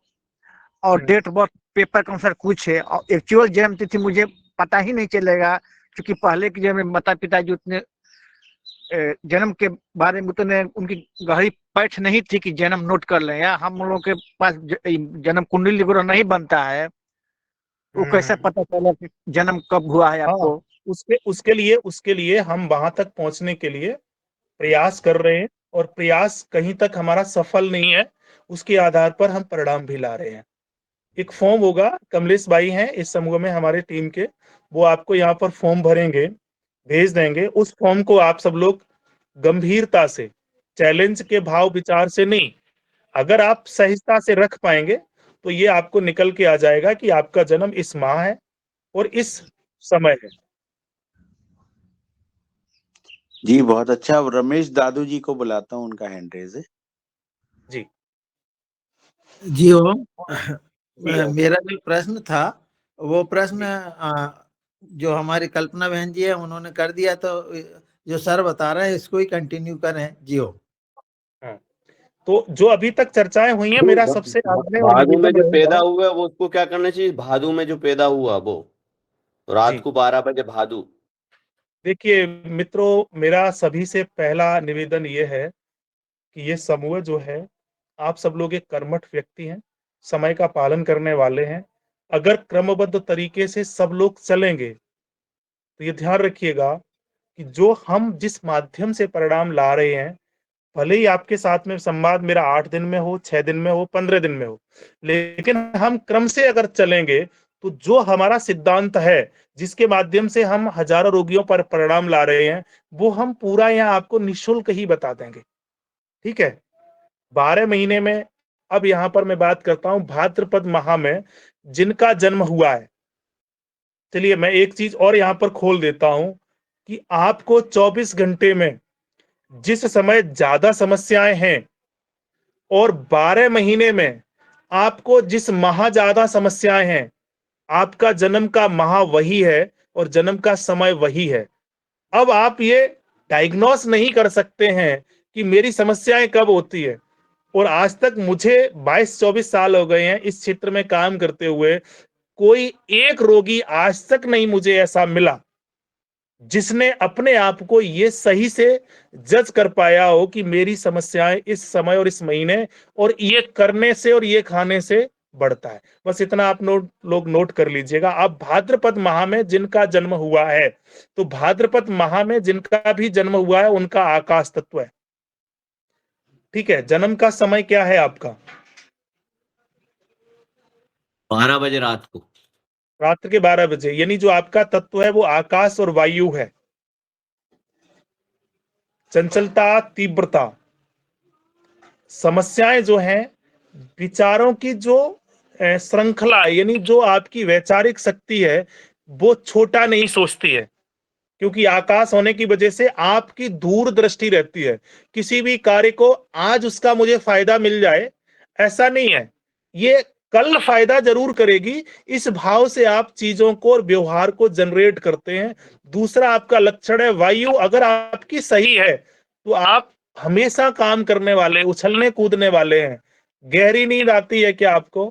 Speaker 8: और डेट ऑफ बर्थ पेपर के अनुसार कुछ है, और एक्चुअल जन्म तिथि मुझे पता ही नहीं चलेगा, क्योंकि पहले के जन्म में माता पिता जी उतने जन्म के बारे में उतने उनकी गहरी पैठ नहीं थी कि जन्म नोट कर लें, या हम लोगों के पास जन्म कुंडली वगैरह नहीं बनता है, वो कैसे पता चला कि जन्म कब हुआ है आपको?
Speaker 2: उसके लिए हम वहां तक पहुंचने के लिए प्रयास कर रहे हैं, और प्रयास कहीं तक हमारा सफल नहीं है, उसके आधार पर हम परिणाम भी ला रहे हैं। एक फॉर्म होगा, कमलेश भाई हैं इस समूह में हमारे टीम के, वो आपको यहाँ पर फॉर्म भरेंगे, भेज देंगे। उस फॉर्म को आप सब लोग गंभीरता से, चैलेंज के भाव विचार से नहीं, अगर आप सहजता से रख पाएंगे तो ये आपको निकल के आ जाएगा कि आपका जन्म इस माह है और इस समय है।
Speaker 3: जी बहुत अच्छा। अब रमेश दादू जी को बुलाता हूँ, उनका हैंड रेज है।
Speaker 4: जी हो। मेरा जो प्रश्न था वो प्रश्न जो हमारी कल्पना बहन जी है उन्होंने कर दिया, तो जो सर बता रहे हैं इसको ही कंटिन्यू करें। जी हो।
Speaker 2: तो जो अभी तक चर्चाएं हुई हैं, मेरा सबसे आग्रह और
Speaker 6: भादु में
Speaker 2: निवेदन
Speaker 6: जो
Speaker 2: रहेगा,
Speaker 6: पैदा हुआ वो उसको क्या करना चाहिए? भादु में जो पैदा हुआ वो रात को 12 बजे भादु।
Speaker 2: देखिए मित्रों, मेरा सभी से पहला निवेदन ये है कि ये समूह जो है, आप सब लोग एक कर्मठ व्यक्ति हैं, समय का पालन करने वाले हैं। अगर क्रमबद्ध तरीके से सब लोग चलेंगे तो ये ध्यान रखिएगा कि जो हम जिस माध्यम से परिणाम ला रहे हैं, भले ही आपके साथ में संवाद मेरा 8 दिन में हो, 6 दिन में हो, 15 दिन में हो, लेकिन हम क्रम से अगर चलेंगे तो जो हमारा सिद्धांत है, जिसके माध्यम से हम हजारों रोगियों पर परिणाम ला रहे हैं, वो हम पूरा यहाँ आपको निःशुल्क ही बता देंगे। ठीक है? 12 महीने में, अब यहाँ पर मैं बात करता हूं भाद्रपद माह में जिनका जन्म हुआ है। चलिए मैं एक चीज और यहाँ पर खोल देता हूं कि आपको 24 घंटे में जिस समय ज्यादा समस्याएं हैं और 12 महीने में आपको जिस माह ज्यादा समस्याएं हैं, आपका जन्म का माह वही है और जन्म का समय वही है। अब आप ये डायग्नोस नहीं कर सकते हैं कि मेरी समस्याएं कब होती है। और आज तक मुझे 22-24 साल हो गए हैं इस क्षेत्र में काम करते हुए, कोई एक रोगी आज तक नहीं मुझे ऐसा मिला जिसने अपने आप को ये सही से जज कर पाया हो कि मेरी समस्याएं इस समय और इस महीने और ये करने से और ये खाने से बढ़ता है। बस इतना आप लोग नोट कर लीजिएगा। अब भाद्रपद माह में जिनका जन्म हुआ है, तो भाद्रपद माह में जिनका भी जन्म हुआ है उनका आकाश तत्व है। ठीक है? जन्म का समय क्या है आपका?
Speaker 6: 12 बजे रात को,
Speaker 2: रात्र के 12 बजे, यानी जो आपका तत्व है वो आकाश और वायु है। चंचलता, तीव्रता, समस्याएं जो हैं, विचारों की जो श्रृंखला, यानी जो आपकी वैचारिक शक्ति है, वो छोटा नहीं सोचती है, क्योंकि आकाश होने की वजह से आपकी दूरदृष्टि रहती है। किसी भी कार्य को आज उसका मुझे फायदा मिल जाए, ऐसा नहीं है, ये कल फायदा जरूर करेगी। इस भाव से आप चीजों को और व्यवहार को जनरेट करते हैं। दूसरा आपका लक्षण है वायु, अगर आपकी सही है तो आप हमेशा काम करने वाले, उछलने कूदने वाले हैं। गहरी नींद आती है क्या आपको?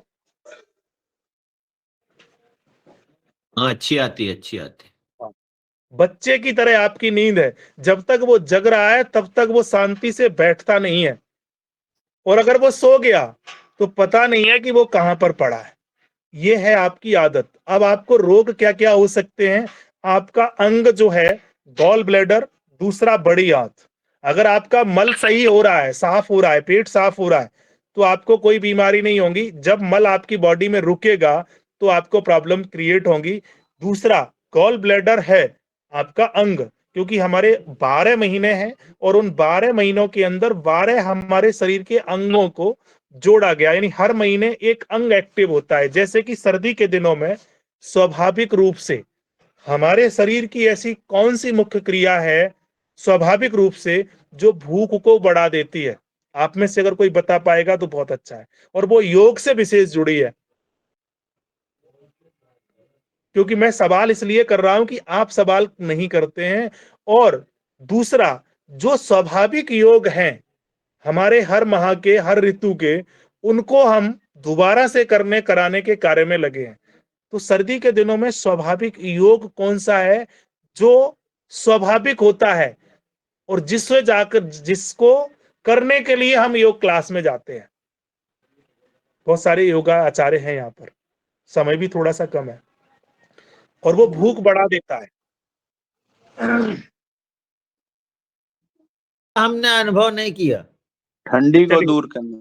Speaker 6: हाँ, अच्छी आती है, अच्छी आती है।
Speaker 2: बच्चे की तरह आपकी नींद है, जब तक वो जग रहा है तब तक वो शांति से बैठता नहीं है, और अगर वो सो गया तो पता नहीं है कि वो कहां पर पड़ा है। ये है आपकी आदत। अब आपको रोग क्या क्या हो सकते हैं? आपका अंग जो है, गॉल ब्लैडर, दूसरा बड़ी आंत। अगर आपका मल सही हो रहा है, साफ हो रहा है, पेट साफ हो रहा है, तो आपको कोई बीमारी नहीं होगी। जब मल आपकी बॉडी में रुकेगा तो आपको प्रॉब्लम क्रिएट होगी। दूसरा, गॉल ब्लैडर है आपका अंग, क्योंकि हमारे 12 महीने हैं और उन 12 महीनों के अंदर 12 हमारे शरीर के अंगों को जोड़ा गया, यानी हर महीने एक अंग एक्टिव होता है। जैसे कि सर्दी के दिनों में स्वाभाविक रूप से हमारे शरीर की ऐसी कौन सी मुख्य क्रिया है स्वाभाविक रूप से जो भूख को बढ़ा देती है? आप में से अगर कोई बता पाएगा तो बहुत अच्छा है, और वो योग से विशेष जुड़ी है। क्योंकि मैं सवाल इसलिए कर रहा हूं कि आप सवाल नहीं करते हैं। और दूसरा, जो स्वाभाविक योग हैं हमारे हर माह के, हर ऋतु के, उनको हम दोबारा से कराने के कार्य में लगे हैं। तो सर्दी के दिनों में स्वाभाविक योग कौन सा है जो स्वाभाविक होता है और जिससे जाकर, जिसको करने के लिए हम योग क्लास में जाते हैं? बहुत सारे योगा आचार्य हैं यहाँ पर, समय भी थोड़ा सा कम है, और वो भूख बढ़ा देता है।
Speaker 4: हमने अनुभव नहीं किया।
Speaker 3: ठंडी को
Speaker 2: चलिए,
Speaker 3: दूर करने।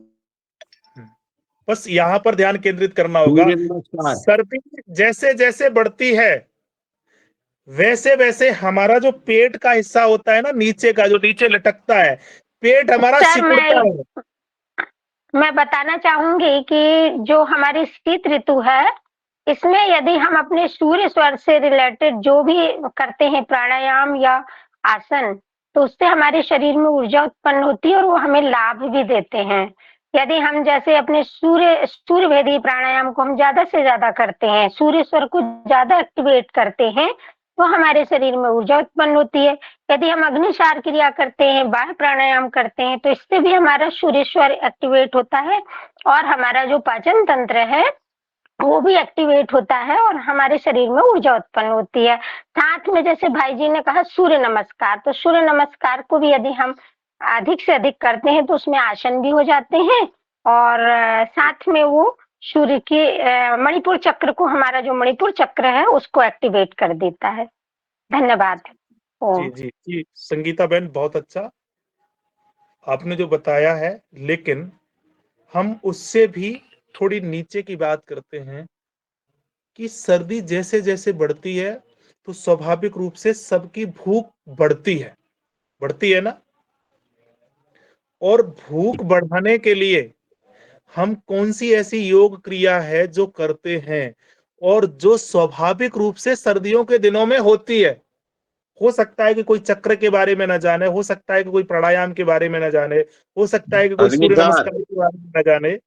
Speaker 2: बस यहाँ पर ध्यान केंद्रित करना होगा।
Speaker 4: सूर्य नमस्कार।
Speaker 2: सर्दी जैसे जैसे बढ़ती है वैसे वैसे हमारा जो पेट का हिस्सा होता है ना, नीचे का जो नीचे लटकता है, पेट हमारा
Speaker 9: सर
Speaker 2: सिकुड़ता है।
Speaker 9: मैं बताना चाहूंगी कि जो हमारी शीत ऋतु है, इसमें यदि हम अपने सूर्य स्वर से रिलेटेड जो भी करते हैं प्राणायाम या आसन, तो उससे हमारे शरीर में ऊर्जा उत्पन्न होती है और वो हमें लाभ भी देते हैं। यदि हम जैसे अपने सूर्य भेदी प्राणायाम को हम ज्यादा से ज्यादा करते हैं, सूर्य स्वर को ज्यादा एक्टिवेट करते हैं, तो हमारे शरीर में ऊर्जा उत्पन्न होती है। यदि हम अग्निसार क्रिया करते हैं, बाह्य प्राणायाम करते हैं, तो इससे भी हमारा सूर्य स्वर एक्टिवेट होता है और हमारा जो पाचन तंत्र है वो भी एक्टिवेट होता है और हमारे शरीर में ऊर्जा उत्पन्न होती है। साथ में जैसे भाई जी ने कहा सूर्य नमस्कार, तो सूर्य नमस्कार को भी यदि हम अधिक से अधिक करते हैं तो उसमें आसन भी हो जाते हैं और साथ में वो सूर्य के मणिपुर चक्र को, हमारा जो मणिपुर चक्र है उसको एक्टिवेट कर देता है। धन्यवाद।
Speaker 2: जी जी जी, संगीता बहन, बहुत अच्छा आपने जो बताया है, लेकिन हम उससे भी थोड़ी नीचे की बात करते हैं कि सर्दी जैसे जैसे बढ़ती है तो स्वाभाविक रूप से सबकी भूख बढ़ती है ना। और भूख बढ़ाने के लिए हम कौन सी ऐसी योग क्रिया है जो करते हैं और जो स्वाभाविक रूप से सर्दियों के दिनों में होती है? हो सकता है कि कोई चक्र के बारे में न जाने, हो सकता है कि कोई प्राणायाम के बारे में न जाने, हो सकता है कि कोई सूर्य नमस्कार के बारे में न जाने।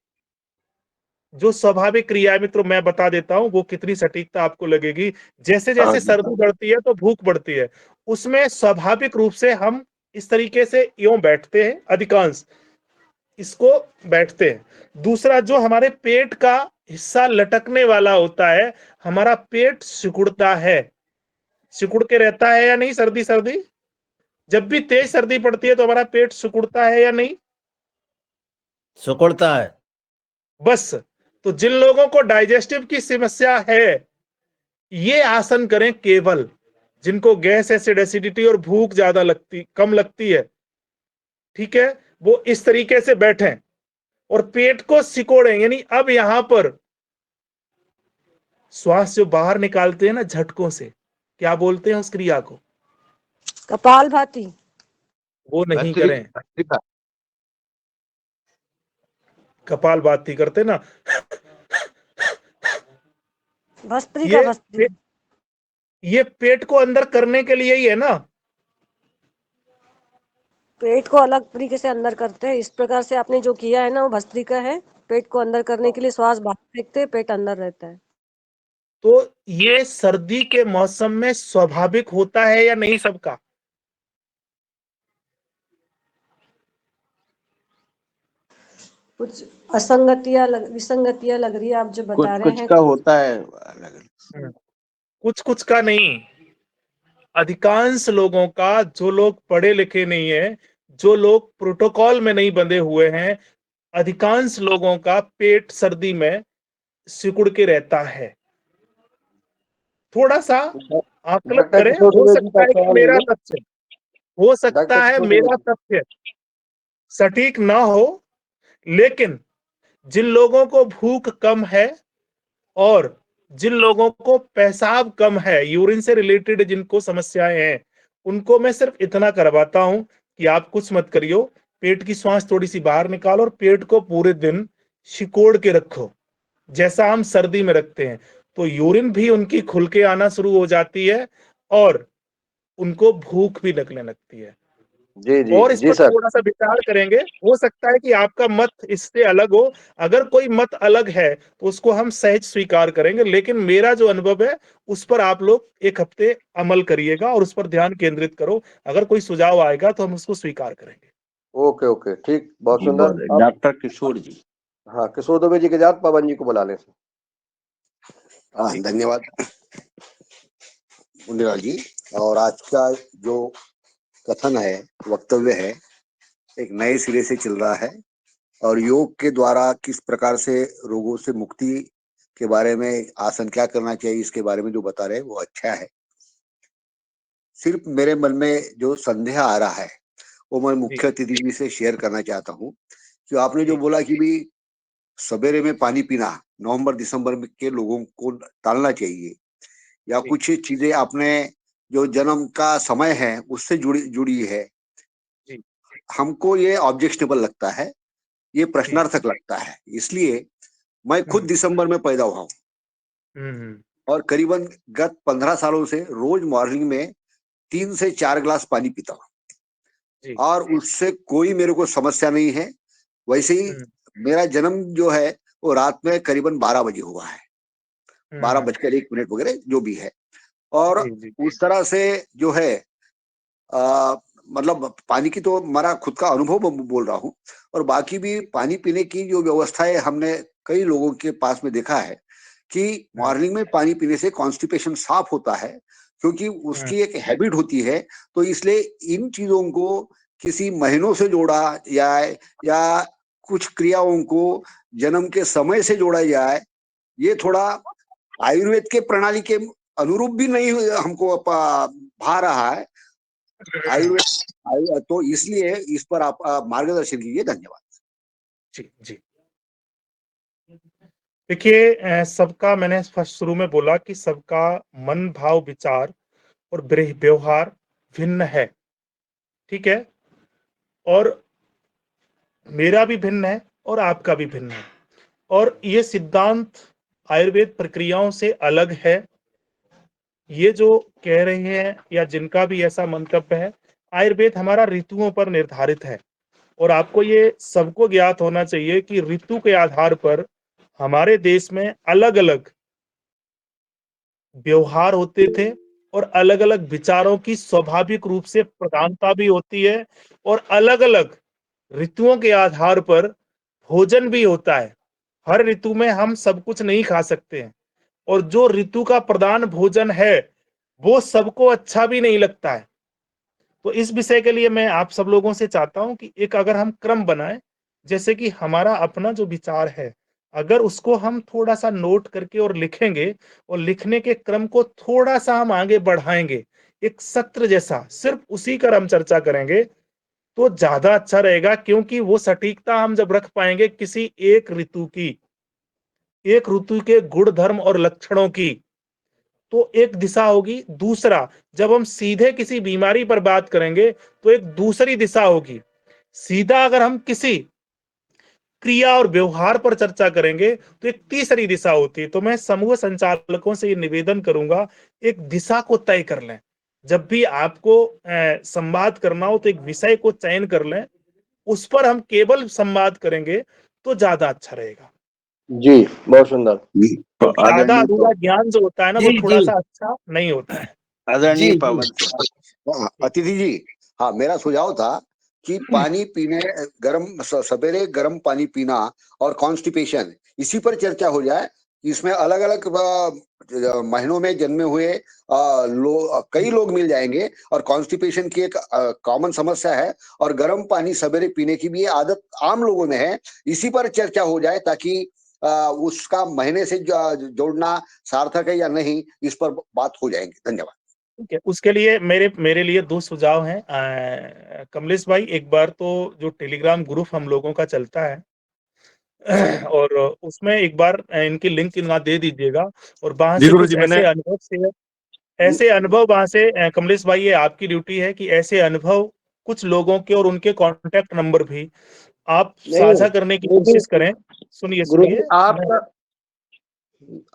Speaker 2: जो स्वाभाविक क्रिया है मित्रों, मैं बता देता हूं वो कितनी सटीकता आपको लगेगी। जैसे जैसे सर्दी बढ़ती है तो भूख बढ़ती है, उसमें स्वाभाविक रूप से हम इस तरीके से यूं बैठते हैं, अधिकांश इसको बैठते हैं। दूसरा, जो हमारे पेट का हिस्सा लटकने वाला होता है, हमारा पेट सिकुड़ता है, सिकुड़ के रहता है या नहीं? सर्दी सर्दी जब भी तेज सर्दी पड़ती है तो हमारा पेट सिकुड़ता है या नहीं?
Speaker 4: सिकुड़ता है।
Speaker 2: बस, तो जिन लोगों को डाइजेस्टिव की समस्या है, ये आसन करें केवल जिनको गैस, एसिड, एसिडिटी और भूख कम लगती है, ठीक है, वो इस तरीके से बैठें और पेट को सिकोड़ें। यानी अब यहां पर श्वास जो बाहर निकालते हैं ना झटकों से, क्या बोलते हैं उस क्रिया को?
Speaker 7: कपालभाति।
Speaker 2: वो नहीं करें। कपालभाति करते ना,
Speaker 7: भस्त्रिका, भस्त्रिका।
Speaker 2: ये पेट को अंदर करने के लिए ही है ना।
Speaker 7: पेट को अलग तरीके से अंदर करते हैं, इस प्रकार से आपने जो किया है ना वो भस्त्रिका है। पेट को अंदर करने के लिए श्वास बाहर फेंकते हैं, पेट अंदर रहता है।
Speaker 2: तो ये सर्दी के मौसम में स्वाभाविक होता है या नहीं सबका?
Speaker 7: कुछ विसंगतियां लग रही है आप जो
Speaker 3: कुछ
Speaker 7: बता रहे
Speaker 3: कुछ
Speaker 7: हैं।
Speaker 3: का होता है अलग।
Speaker 2: कुछ कुछ का नहीं, अधिकांश लोगों का, जो लोग पढ़े लिखे नहीं है, जो लोग प्रोटोकॉल में नहीं बंधे हुए हैं, अधिकांश लोगों का पेट सर्दी में सिकुड़ के रहता है। थोड़ा सा आकलन
Speaker 5: डॉक्टर
Speaker 2: करें,
Speaker 5: किशोर
Speaker 2: हो
Speaker 5: दुबे जी
Speaker 2: सकता
Speaker 5: का
Speaker 2: है कि
Speaker 5: सवाल
Speaker 2: मेरा
Speaker 5: है।
Speaker 2: तथ्य, हो सकता
Speaker 5: डॉक्टर
Speaker 2: है
Speaker 5: किशोर दुबे
Speaker 2: मेरा
Speaker 5: जी।
Speaker 2: तथ्य सटीक ना हो, लेकिन जिन लोगों को भूख कम है और जिन लोगों को पेशाब कम है, यूरिन से रिलेटेड जिनको समस्याएं हैं, उनको मैं सिर्फ इतना करवाता हूं कि आप कुछ मत करियो, पेट की श्वास थोड़ी सी बाहर निकालो और पेट को पूरे दिन सिकोड़ के रखो, जैसा हम सर्दी में रखते हैं। तो यूरिन भी उनकी खुल के आना शुरू हो जाती है और उनको भूख भी लगने लगती है।
Speaker 5: जी जी
Speaker 2: और इस
Speaker 5: जी
Speaker 2: पर
Speaker 5: सर।
Speaker 2: थोड़ा सा विचार करेंगे, हो सकता है कि आपका मत इससे अलग हो। अगर कोई मत अलग है तो उसको हम सहज स्वीकार करेंगे, लेकिन मेरा जो अनुभव है उस पर आप लोग एक हफ्ते अमल करिएगा और उस पर ध्यान केंद्रित करो। अगर कोई सुझाव आएगा तो हम उसको स्वीकार करेंगे।
Speaker 5: ओके ओके, ठीक, बहुत
Speaker 3: जी
Speaker 5: सुंदर। अब
Speaker 3: डॉक्टर किशोर जी।
Speaker 5: हाँ, किशोर दुबे जी के साथ पवन जी को बुला लें।
Speaker 10: हाँ, धन्यवाद मुंडेलाल जी। और आज का जो कथन है, वक्तव्य है, एक नए सिरे से चल रहा है और योग के द्वारा किस प्रकार से रोगों से मुक्ति के बारे में, आसन क्या करना चाहिए इसके बारे में जो बता रहे हैं वो अच्छा है। सिर्फ मेरे मन में जो संदेह आ रहा है वो मैं मुख्य अतिथि जी से शेयर करना चाहता हूँ कि आपने जो बोला कि भी सवेरे में पानी पीना नवंबर दिसंबर के लोगों को टालना चाहिए, या कुछ चीजें आपने जो जन्म का समय है उससे जुड़ी है, हमको ये ऑब्जेक्शनेबल लगता है, ये प्रश्नार्थक लगता है। इसलिए मैं खुद दिसंबर में पैदा हुआ हूँ और करीबन गत 15 सालों से रोज मॉर्निंग में 3 से 4 गिलास पानी पीता हूँ और उससे कोई मेरे को समस्या नहीं है। वैसे ही मेरा जन्म जो है वो रात में करीबन 12 बजे हुआ है, 12:01 वगैरह जो भी है। और उस तरह से जो है मतलब पानी की तो हमारा खुद का अनुभव बोल रहा हूँ, और बाकी भी पानी पीने की जो व्यवस्था है हमने कई लोगों के पास में देखा है कि मॉर्निंग में पानी पीने से कॉन्स्टिपेशन साफ होता है, क्योंकि उसकी एक हैबिट होती है। तो इसलिए इन चीजों को किसी महीनों से जोड़ा जाए या कुछ क्रियाओं को जन्म के समय से जोड़ा जाए, ये थोड़ा आयुर्वेद के प्रणाली के अनुरूप भी नहीं हमको भा रहा है आयुर्वेद। तो इसलिए इस पर आप मार्गदर्शन कीजिए। धन्यवाद।
Speaker 2: जी जी, देखिए, सबका, मैंने शुरू में बोला कि सबका मन, भाव, विचार और व्यवहार भिन्न है, ठीक है, और मेरा भी भिन्न है और आपका भी भिन्न है, और ये सिद्धांत आयुर्वेद प्रक्रियाओं से अलग है। ये जो कह रहे हैं या जिनका भी ऐसा मंतव्य है, आयुर्वेद हमारा ऋतुओं पर निर्धारित है, और आपको ये सबको ज्ञात होना चाहिए कि ऋतु के आधार पर हमारे देश में अलग अलग व्यवहार होते थे और अलग अलग विचारों की स्वाभाविक रूप से प्रधानता भी होती है, और अलग अलग ऋतुओं के आधार पर भोजन भी होता है। हर ऋतु में हम सब कुछ नहीं खा सकते हैं, और जो ऋतु का प्रधान भोजन है वो सबको अच्छा भी नहीं लगता है। तो इस विषय के लिए मैं आप सब लोगों से चाहता हूं कि एक अगर हम क्रम बनाएं, जैसे कि हमारा अपना जो विचार है, अगर उसको हम थोड़ा सा नोट करके और लिखेंगे और लिखने के क्रम को थोड़ा सा हम आगे बढ़ाएंगे, एक सत्र जैसा सिर्फ उसी पर हम चर्चा करेंगे, तो ज्यादा अच्छा रहेगा। क्योंकि वो सटीकता हम जब रख पाएंगे किसी एक ऋतु की, एक ऋतु के गुण धर्म और लक्षणों की, तो एक दिशा होगी। दूसरा, जब हम सीधे किसी बीमारी पर बात करेंगे तो एक दूसरी दिशा होगी। सीधा अगर हम किसी क्रिया और व्यवहार पर चर्चा करेंगे तो एक तीसरी दिशा होती है। तो मैं समूह संचालकों से ये निवेदन करूंगा, एक दिशा को तय कर लें। जब भी आपको संवाद करना हो तो एक विषय को चयन कर लें, उस पर हम केवल संवाद करेंगे तो ज्यादा अच्छा रहेगा।
Speaker 5: जी, बहुत सुंदर।
Speaker 2: क्योंकि आधा
Speaker 3: आदरणीय
Speaker 2: अधूरा ज्ञान जो होता है ना, वो
Speaker 4: जी,
Speaker 2: थोड़ा
Speaker 4: जी।
Speaker 2: सा अच्छा नहीं होता है।
Speaker 3: आदरणीय
Speaker 4: जी,
Speaker 3: पवन
Speaker 4: जी।
Speaker 3: सिंह,
Speaker 10: हाँ, अतिथि जी, हाँ, मेरा सुझाव था कि पानी पीने, सवेरे गर्म पानी पीना और कॉन्स्टिपेशन, इसी पर चर्चा हो जाए। इसमें अलग अलग महीनों में जन्मे हुए कई लोग मिल जाएंगे, और कॉन्स्टिपेशन की एक कॉमन समस्या है, और गर्म पानी सवेरे पीने की भी ये आदत आम लोगों में है। इसी पर चर्चा हो जाए ताकि उसका महीने से जोड़ना सार्थक है या नहीं, इस पर बात हो जाएगी। धन्यवाद।
Speaker 2: ठीक है, उसके लिए मेरे लिए 2 सुझाव हैं। कमलेश भाई, एक बार तो जो टेलीग्राम ग्रुप हम लोगों का चलता है और उसमें एक बार इनकी लिंक इनका दे दीजिएगा, और वहां
Speaker 11: जी
Speaker 2: से
Speaker 11: गुरु
Speaker 2: कुछ
Speaker 11: जी, मैंने
Speaker 2: ऐसे अनुभव वहां से कमलेश भाई, ये आपकी ड्यूटी है कि ऐसे अनुभव कुछ लोगों के और उनके कांटेक्ट नंबर भी आप
Speaker 5: नहीं,
Speaker 2: साझा करने की
Speaker 5: गुरुजी,
Speaker 2: कोशिश करें। सुनिए
Speaker 5: गुरुजी
Speaker 2: सुनिए,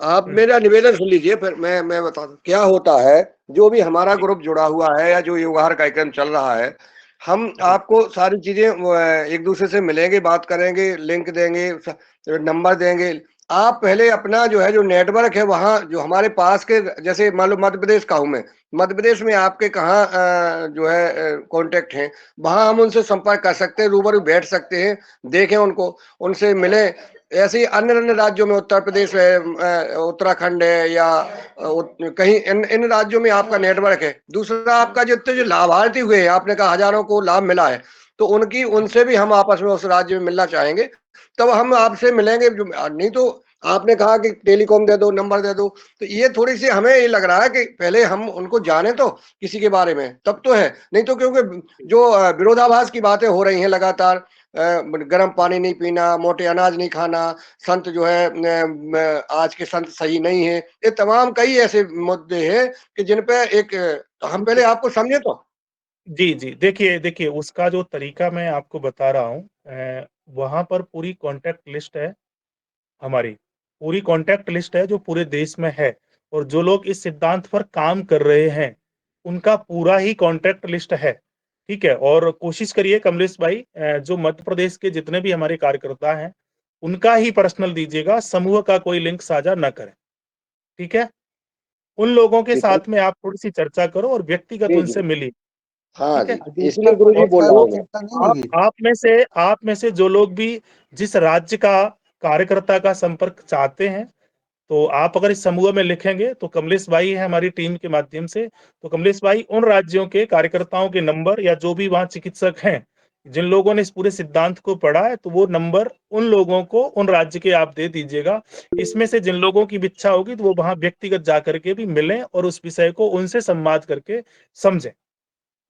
Speaker 5: आप मेरा निवेदन सुन लीजिए, फिर मैं बता दूं क्या होता है। जो भी हमारा ग्रुप जुड़ा हुआ है या जो योगाहार कार्यक्रम चल रहा है, हम आपको सारी चीजें एक दूसरे से मिलेंगे, बात करेंगे, लिंक देंगे, नंबर देंगे। आप पहले अपना जो है, जो नेटवर्क है, वहाँ जो हमारे पास के, जैसे मान लो मध्य प्रदेश का हूँ मैं, मध्य प्रदेश में आपके कहाँ जो है कांटेक्ट हैं, वहाँ हम उनसे संपर्क कर सकते हैं, रूबरू बैठ सकते हैं, देखें उनको, उनसे मिलें। ऐसे ही अन्य अन्य राज्यों में, उत्तर प्रदेश है, उत्तराखंड है, या कहीं इन राज्यों में आपका नेटवर्क है। दूसरा, आपका जितने जो लाभार्थी हुए हैं, आपने कहा हजारों को लाभ मिला है, तो उनसे भी हम आपस में उस राज्य में मिलना चाहेंगे, तब हम आपसे मिलेंगे। नहीं तो आपने कहा कि टेलीकॉम दे दो, नंबर दे दो, तो ये थोड़ी सी हमें ये लग रहा है कि पहले हम उनको जाने तो किसी के बारे में, तब तो है। नहीं तो क्योंकि जो विरोधाभास की बातें हो रही हैं लगातार, गर्म पानी नहीं पीना, मोटे अनाज नहीं खाना, संत जो है आज के संत सही नहीं है, ये तमाम कई ऐसे मुद्दे हैं कि जिन पे एक हम पहले आपको समझे तो।
Speaker 2: जी जी, देखिए उसका जो तरीका मैं आपको बता रहा हूँ, वहां पर पूरी कांटेक्ट लिस्ट है हमारी, पूरी कांटेक्ट लिस्ट है जो पूरे देश में है, और जो लोग इस सिद्धांत पर काम कर रहे हैं उनका पूरा ही कांटेक्ट लिस्ट है। ठीक है, और कोशिश करिए कमलेश भाई, जो मध्य प्रदेश के जितने भी हमारे कार्यकर्ता हैं उनका ही पर्सनल दीजिएगा, समूह का कोई लिंक साझा न करें। ठीक है, उन लोगों के
Speaker 5: ठीक है
Speaker 2: साथ में आप थोड़ी सी चर्चा करो और व्यक्तिगत
Speaker 5: जी
Speaker 2: उनसे
Speaker 5: जी,
Speaker 2: मिलिए।
Speaker 5: हाँ
Speaker 2: ठीक है,
Speaker 5: जी, इसलिए गुरु जी बोल रहा हूँ मैं।
Speaker 2: आप आप में से जो लोग भी जिस राज्य का कार्यकर्ता का संपर्क चाहते हैं, तो आप अगर इस समूह में लिखेंगे तो कमलेश भाई है हमारी टीम के माध्यम से, तो कमलेश भाई उन राज्यों के कार्यकर्ताओं के नंबर, या जो भी वहाँ चिकित्सक हैं जिन लोगों ने इस पूरे सिद्धांत को पढ़ा है, तो वो नंबर उन लोगों को उन राज्य के आप दे दीजिएगा। इसमें से जिन लोगों की भी इच्छा होगी तो वो वहां व्यक्तिगत जाकर के भी मिलें और उस विषय को उनसे संवाद करके समझें।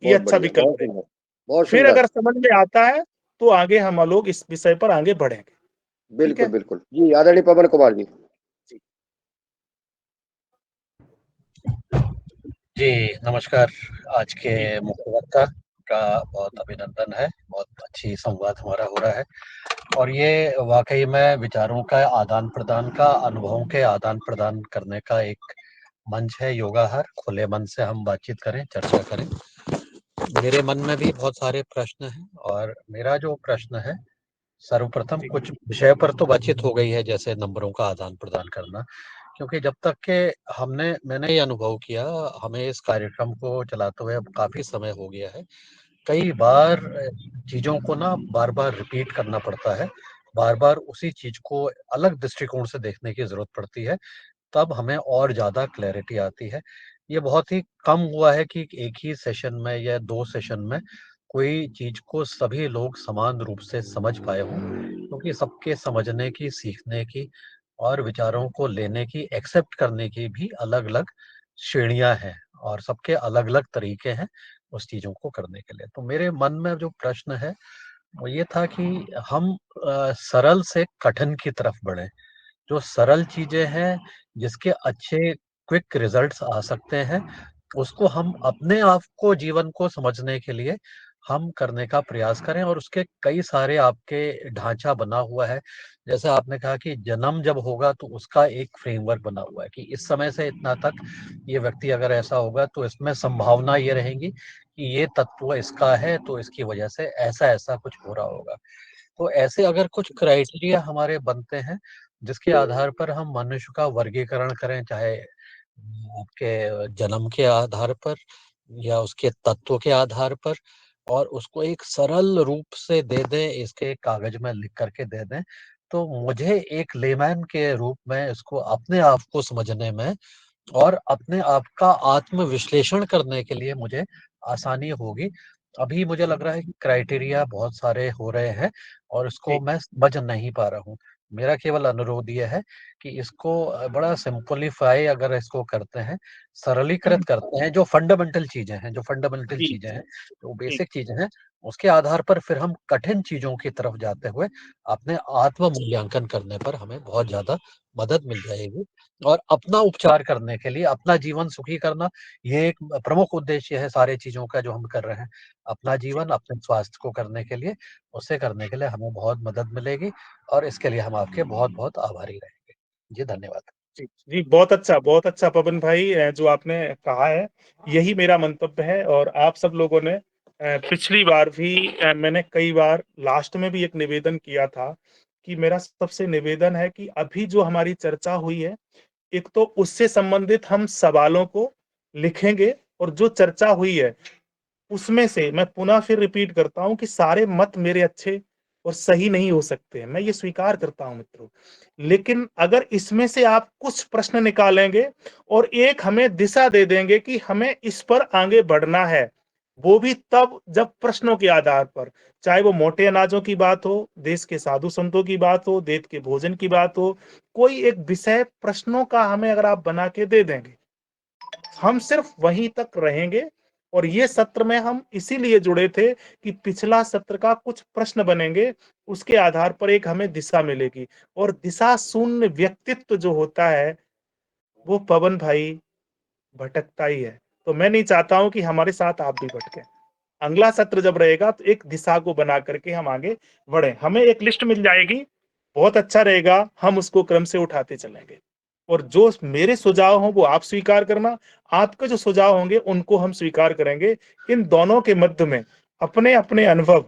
Speaker 2: ये
Speaker 5: बहुत
Speaker 2: अच्छा
Speaker 5: बढ़िया,
Speaker 2: विकल्प
Speaker 5: बहुत
Speaker 2: है।
Speaker 5: सुंदर, बहुत
Speaker 2: फिर
Speaker 5: सुंदर।
Speaker 2: अगर समझ में आता है तो आगे हम लोग इस विषय पर आगे बढ़ेंगे। ठीक
Speaker 5: बिल्कुल
Speaker 2: है
Speaker 5: बिल्कुल जी, आदरणीय पवन कुमार जी।
Speaker 12: जी नमस्कार। आज के मुख्य वक्ता का बहुत अभिनंदन है, बहुत अच्छी संवाद हमारा हो रहा है, और ये वाकई में विचारों का आदान प्रदान का, अनुभवों के आदान प्रदान करने का एक मंच है योगाहार। खुले मन से हम बातचीत करें, चर्चा करें। मेरे मन में भी बहुत सारे प्रश्न हैं, और मेरा जो प्रश्न है, सर्वप्रथम कुछ विषय पर तो बातचीत हो गई है, जैसे नंबरों का आदान प्रदान करना, क्योंकि जब तक के मैंने ये अनुभव किया, हमें इस कार्यक्रम को चलाते हुए अब काफी समय हो गया है। कई बार चीजों को ना बार बार रिपीट करना पड़ता है, बार बार उसी चीज को अलग दृष्टिकोण से देखने की जरूरत पड़ती है, तब हमें और ज्यादा क्लैरिटी आती है। ये बहुत ही कम हुआ है कि एक ही सेशन में या 2 सेशन में कोई चीज को सभी लोग समान रूप से समझ पाए हों, क्योंकि सबके समझने की, सीखने की और विचारों को लेने की, एक्सेप्ट करने की भी अलग-अलग श्रेणियां हैं, और सबके अलग-अलग तरीके हैं उस चीजों को करने के लिए। तो मेरे मन में जो प्रश्न है वो ये था कि हम सरल से कठिन की तरफ बढ़े। जो सरल चीजें हैं, जिसके अच्छे क्विक रिजल्ट्स आ सकते हैं, उसको हम अपने आप को, जीवन को समझने के लिए हम करने का प्रयास करें। और उसके कई सारे आपके ढांचा बना हुआ है। जैसे आपने कहा कि जन्म जब होगा तो उसका एक फ्रेमवर्क बना हुआ है कि इस समय से इतना तक ये व्यक्ति अगर ऐसा होगा तो इसमें संभावना ये रहेगी कि ये तत्व इसका है, तो इसकी वजह से ऐसा ऐसा कुछ हो रहा होगा। तो ऐसे अगर कुछ क्राइटेरिया हमारे बनते हैं जिसके आधार पर हम मनुष्य का वर्गीकरण करें, चाहे आपके जन्म के आधार पर या उसके तत्व के आधार पर, और उसको एक सरल रूप से दे दें, इसके कागज में लिख करके दे दें, तो मुझे एक लेमैन के रूप में इसको अपने आप को समझने में और अपने आप का आत्म विश्लेषण करने के लिए मुझे आसानी होगी। अभी मुझे लग रहा है कि क्राइटेरिया बहुत सारे हो रहे हैं और इसको
Speaker 2: जी
Speaker 12: मैं समझ नहीं पा रहा हूँ। मेरा केवल अनुरोध ये है कि इसको बड़ा सिंपलीफाई अगर इसको करते हैं, सरलीकृत करते हैं, जो फंडामेंटल चीजें हैं,
Speaker 2: जी
Speaker 12: जो
Speaker 2: जी
Speaker 12: बेसिक चीजें हैं, उसके आधार पर फिर हम कठिन चीजों की तरफ जाते हुए अपने आत्म मूल्यांकन करने पर हमें बहुत ज्यादा मदद मिल जाएगी। और अपना उपचार करने के लिए अपना जीवन सुखी करना, ये एक प्रमुख उद्देश्य है सारे चीजों का जो हम कर रहे हैं। अपना
Speaker 2: जी
Speaker 12: जीवन अपने स्वास्थ्य को करने के लिए, उसे करने के लिए हमें बहुत मदद मिलेगी और इसके लिए हम आपके बहुत-बहुत आभारी रहेंगे। जी, धन्यवाद।
Speaker 2: जी जी, बहुत अच्छा पवन भाई, जो आपने कहा है यही मेरा मंतव्य है। और आप सब लोगों ने पिछली बार भी मैंने कई बार लास्ट में भी एक निवेदन किया था कि मेरा सबसे निवेदन है कि अभी जो हमारी चर्चा हुई है, एक तो उससे संबंधित हम सवालों को लिखेंगे, और जो चर्चा हुई है उसमें से मैं पुनः फिर रिपीट करता हूं कि सारे मत मेरे अच्छे और सही नहीं हो सकते हैं, मैं ये स्वीकार करता हूं मित्रों। लेकिन अगर इसमें से आप कुछ प्रश्न निकालेंगे और एक हमें दिशा दे देंगे कि हमें इस पर आगे बढ़ना है, वो भी तब जब प्रश्नों के आधार पर, चाहे वो मोटे अनाजों की बात हो, देश के साधु संतों की बात हो, देश के भोजन की बात हो, कोई एक विषय प्रश्नों का हमें अगर आप बना के दे देंगे, हम सिर्फ वहीं तक रहेंगे। और ये सत्र में हम इसीलिए जुड़े थे कि पिछला सत्र का कुछ प्रश्न बनेंगे, उसके आधार पर एक हमें दिशा मिलेगी। और दिशा शून्य व्यक्तित्व जो होता है, वो पवन भाई भटकता ही है। तो मैं नहीं चाहता हूं कि हमारे साथ आप भी भटके। अगला सत्र जब रहेगा तो एक दिशा को बना करके हम आगे बढ़े, हमें एक लिस्ट मिल जाएगी, बहुत अच्छा रहेगा, हम उसको क्रम से उठाते चलेंगे। और जो मेरे सुझाव हों वो आप स्वीकार करना, आपके जो सुझाव होंगे उनको हम स्वीकार करेंगे। इन दोनों के मध्य में अपने अपने अनुभव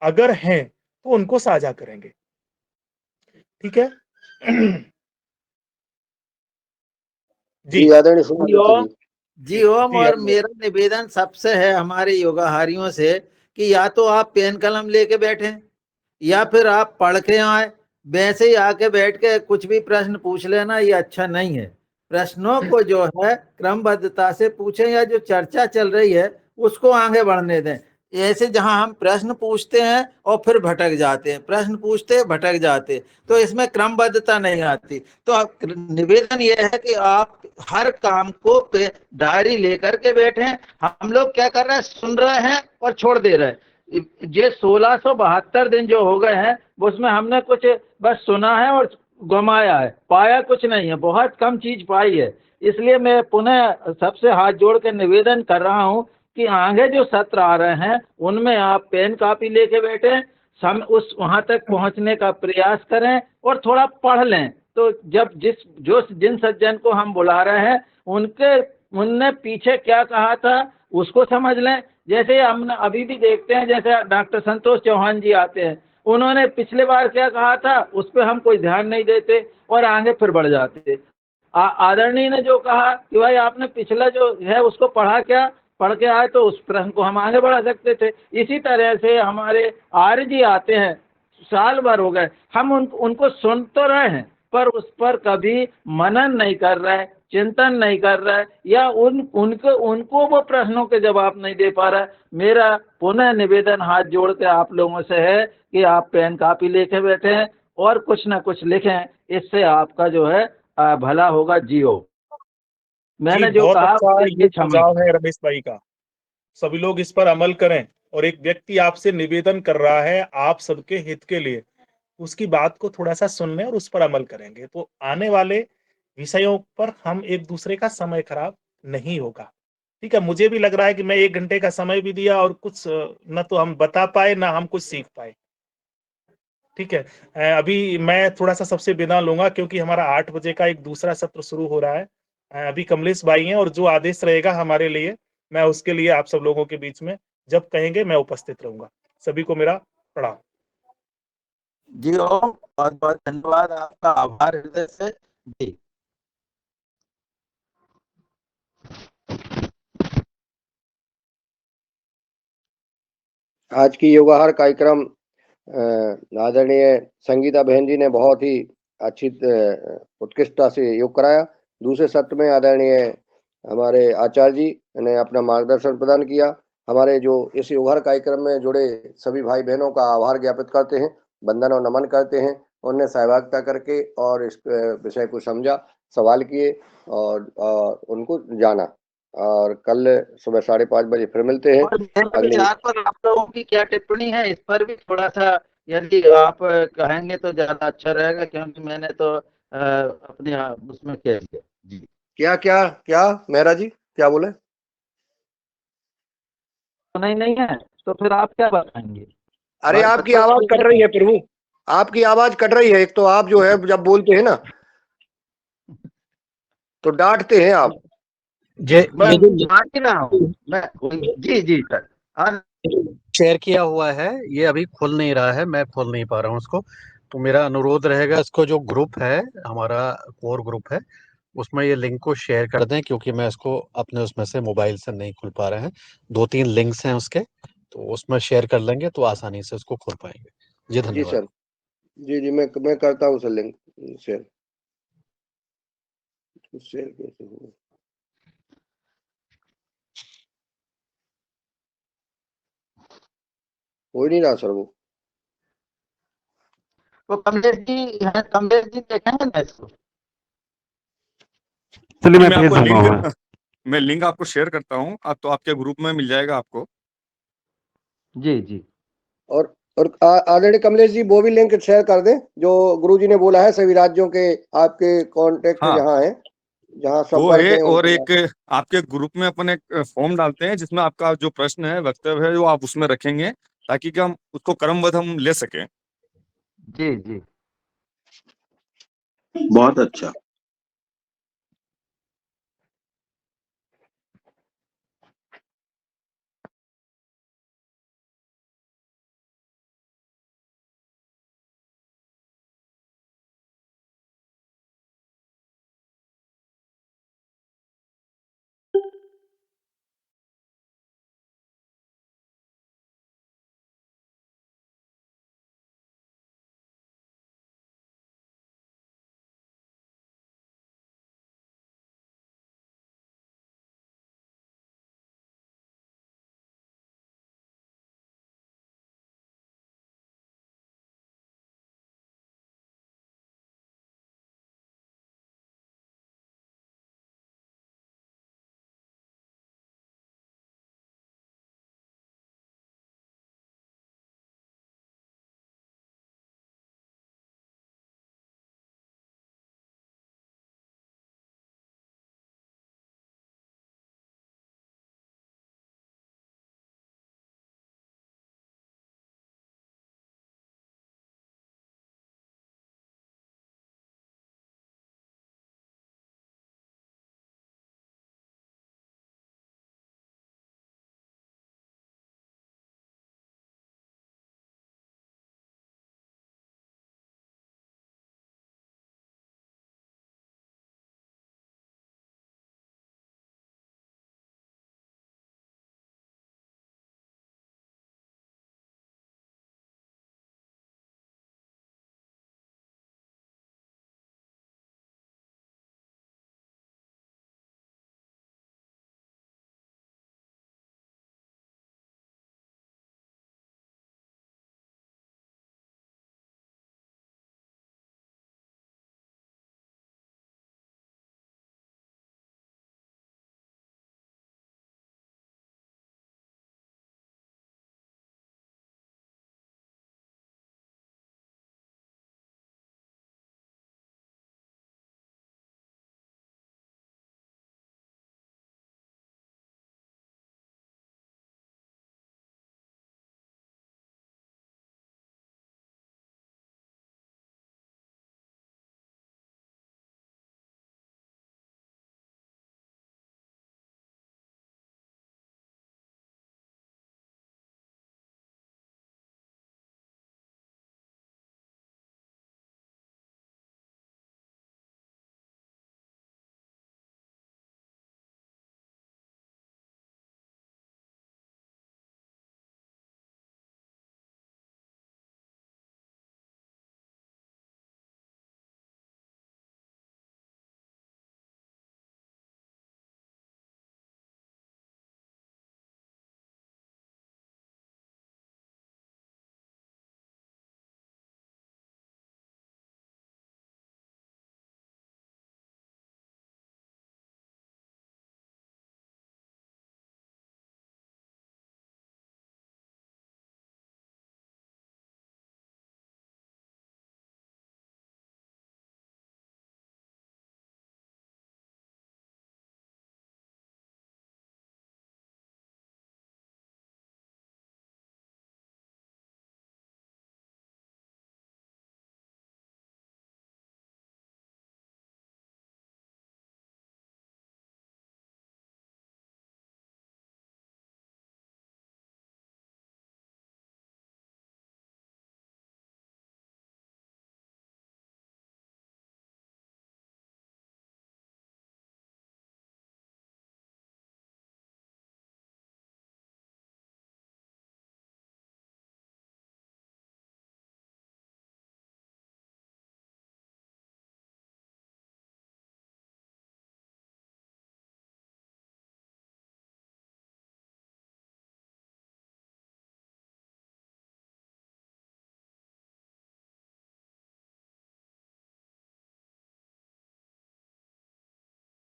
Speaker 2: अगर हैं तो उनको साझा करेंगे, ठीक है? जी
Speaker 5: जी आदरणीय सुनील
Speaker 4: जी
Speaker 5: दत्त
Speaker 4: ओम।
Speaker 5: जी।
Speaker 4: जी ओम।
Speaker 2: जी
Speaker 4: और मेरा निवेदन सबसे है हमारे योगाहारियों से कि या तो आप पेन कलम लेके बैठे या फिर आप पढ़ के आए। वैसे ही आके बैठ के कुछ भी प्रश्न पूछ लेना ये अच्छा नहीं है। प्रश्नों को जो है क्रमबद्धता से पूछें, या जो चर्चा चल रही है उसको आगे बढ़ने दें। ऐसे जहां हम प्रश्न पूछते हैं और फिर भटक जाते हैं, प्रश्न पूछते भटक जाते, तो इसमें क्रमबद्धता नहीं आती। तो निवेदन ये है कि आप हर काम को डायरी लेकर के बैठे। हम लोग क्या कर रहे हैं, सुन रहे हैं और छोड़ दे रहे हैं। ये 1672 दिन जो हो गए हैं उसमें हमने कुछ बस सुना है और गमाया है, पाया कुछ नहीं है, बहुत कम चीज पाई है। इसलिए मैं पुनः सबसे हाथ जोड़ के निवेदन कर रहा हूं कि आगे जो सत्र आ रहे हैं उनमें आप पेन कॉपी लेके बैठे, उस वहां तक पहुंचने का प्रयास करें और थोड़ा पढ़ लें। तो जब जिन सज्जन को हम बुला रहे हैं उनने पीछे क्या कहा था उसको समझ लें। जैसे हम अभी भी देखते हैं, जैसे डॉक्टर संतोष चौहान जी आते हैं, उन्होंने पिछले बार क्या कहा था उस पर हम कोई ध्यान नहीं देते और आगे फिर बढ़ जाते। आदरणीय ने जो कहा कि भाई आपने पिछला जो है उसको पढ़ा क्या, पढ़ के आए तो उस प्रश्न को हम आगे बढ़ा सकते थे। इसी तरह से हमारे आर्य जी आते हैं, साल भर हो गए, हम उनको सुन तो रहे हैं पर उस पर कभी मनन नहीं कर रहे, चिंतन नहीं कर रहा है, या उनको वो प्रश्नों के जवाब नहीं दे पा रहा है। मेरा पुनः निवेदन हाथ जोड़ के आप लोगों से है कि आप पेन कॉपी लेके बैठे हैं और कुछ ना कुछ लिखें, इससे आपका जो है भला होगा। जियो।
Speaker 2: जी,
Speaker 4: मैंने जो
Speaker 2: बहुत
Speaker 4: कहा
Speaker 2: अच्छा
Speaker 4: मुझे
Speaker 2: ये
Speaker 4: ये क्षमा
Speaker 2: सुझाव
Speaker 4: करें।
Speaker 2: है रमेश भाई का, सभी लोग इस पर अमल करें। और एक व्यक्ति आपसे निवेदन कर रहा है आप सबके हित के लिए, उसकी बात को थोड़ा सा सुन लें और उस पर अमल करेंगे तो आने वाले विषयों पर हम एक दूसरे का समय खराब नहीं होगा, ठीक है, मुझे भी लग रहा है कि मैं 1 घंटे का समय भी दिया और कुछ न तो हम बता पाए ना हम कुछ सीख पाए। ठीक है, अभी मैं थोड़ा सा सबसे विदा लूंगा क्योंकि हमारा 8 बजे का एक दूसरा सत्र शुरू हो रहा है। अभी कमलेश भाई हैं और जो आदेश रहेगा हमारे लिए, मैं उसके लिए आप सब लोगों के बीच में जब कहेंगे मैं उपस्थित रहूंगा। सभी को मेरा प्रणाम।
Speaker 4: जी ओम, बहुत बहुत धन्यवाद, आपका आभार हृदय से। जी
Speaker 5: आज की योगाहार कार्यक्रम आदरणीय संगीता बहन जी ने बहुत ही अच्छी उत्कृष्टता से योग कराया। दूसरे सत्र में आदरणीय हमारे आचार्य जी ने अपना मार्गदर्शन प्रदान किया। हमारे जो इस योगाहार कार्यक्रम में जुड़े सभी भाई बहनों का आभार ज्ञापित करते हैं, वंदन और नमन करते हैं। उन्हें सहभागिता करके और इस विषय को समझा, सवाल किए और उनको जाना। और कल सुबह 5:30 बजे फिर मिलते हैं।
Speaker 4: और मेरे विचार पर आप लोगों की क्या टिप्पणी है, इस पर भी थोड़ा सा यदि आप कहेंगे तो ज्यादा अच्छा रहेगा, क्योंकि मैंने तो अपने उसमें कह दिया। जी
Speaker 5: क्या क्या क्या मेहरा जी क्या बोले?
Speaker 4: नहीं है तो फिर आप क्या बताएंगे?
Speaker 5: अरे आपकी आवाज कट रही है प्रभु, आपकी आवाज कट रही है। एक तो आप जो है जब बोलते हैं ना तो डांटते हैं आप।
Speaker 4: मैं मान ही रहा हूँ मैं। जी जी सर, हाँ
Speaker 12: शेयर किया हुआ है, ये अभी खुल नहीं रहा है, मैं खोल नहीं पा रहा हूँ उसको। तो मेरा अनुरोध रहेगा, इसको जो ग्रुप है हमारा कोर ग्रुप है उसमें ये लिंक को शेयर कर दें, क्योंकि मैं इसको अपने उसमें से मोबाइल से नहीं खुल पा रहे हैं। 2-3 लिंक्स हैं उसके, तो उसमें शेयर कर लेंगे तो आसानी से उसको खोल पाएंगे। जी
Speaker 5: जी
Speaker 12: धन्यवाद।
Speaker 5: सर, जी जी मैं करता हूँ सर लिंक शेयर। शेयर कैसे होगा? हो ही नहीं रहा सर वो।
Speaker 4: तो कमलेश जी हैं, कमलेश जी देखेंगे ना इसको?
Speaker 11: चलिए मैं लिंक आपको शेयर करता हूँ, आप तो आपके ग्रुप में मिल जाएगा आपको।
Speaker 4: जी जी।
Speaker 5: और आदरणीय कमलेश जी वो भी लिंक शेयर कर दें जो गुरुजी ने बोला है, सभी राज्यों के आपके कांटेक्ट
Speaker 11: हाँ,
Speaker 5: जहाँ हैं, जहाँ
Speaker 11: वो
Speaker 5: संपर्क
Speaker 11: है।
Speaker 5: है
Speaker 11: और
Speaker 5: उनके
Speaker 11: एक आपके ग्रुप में अपन एक फॉर्म डालते हैं जिसमें आपका जो प्रश्न है, वक्तव्य है, वो आप उसमें रखेंगे ताकि कि हम उसको क्रमबद्ध हम ले सकें।
Speaker 4: जी जी
Speaker 3: बहुत अच्छा।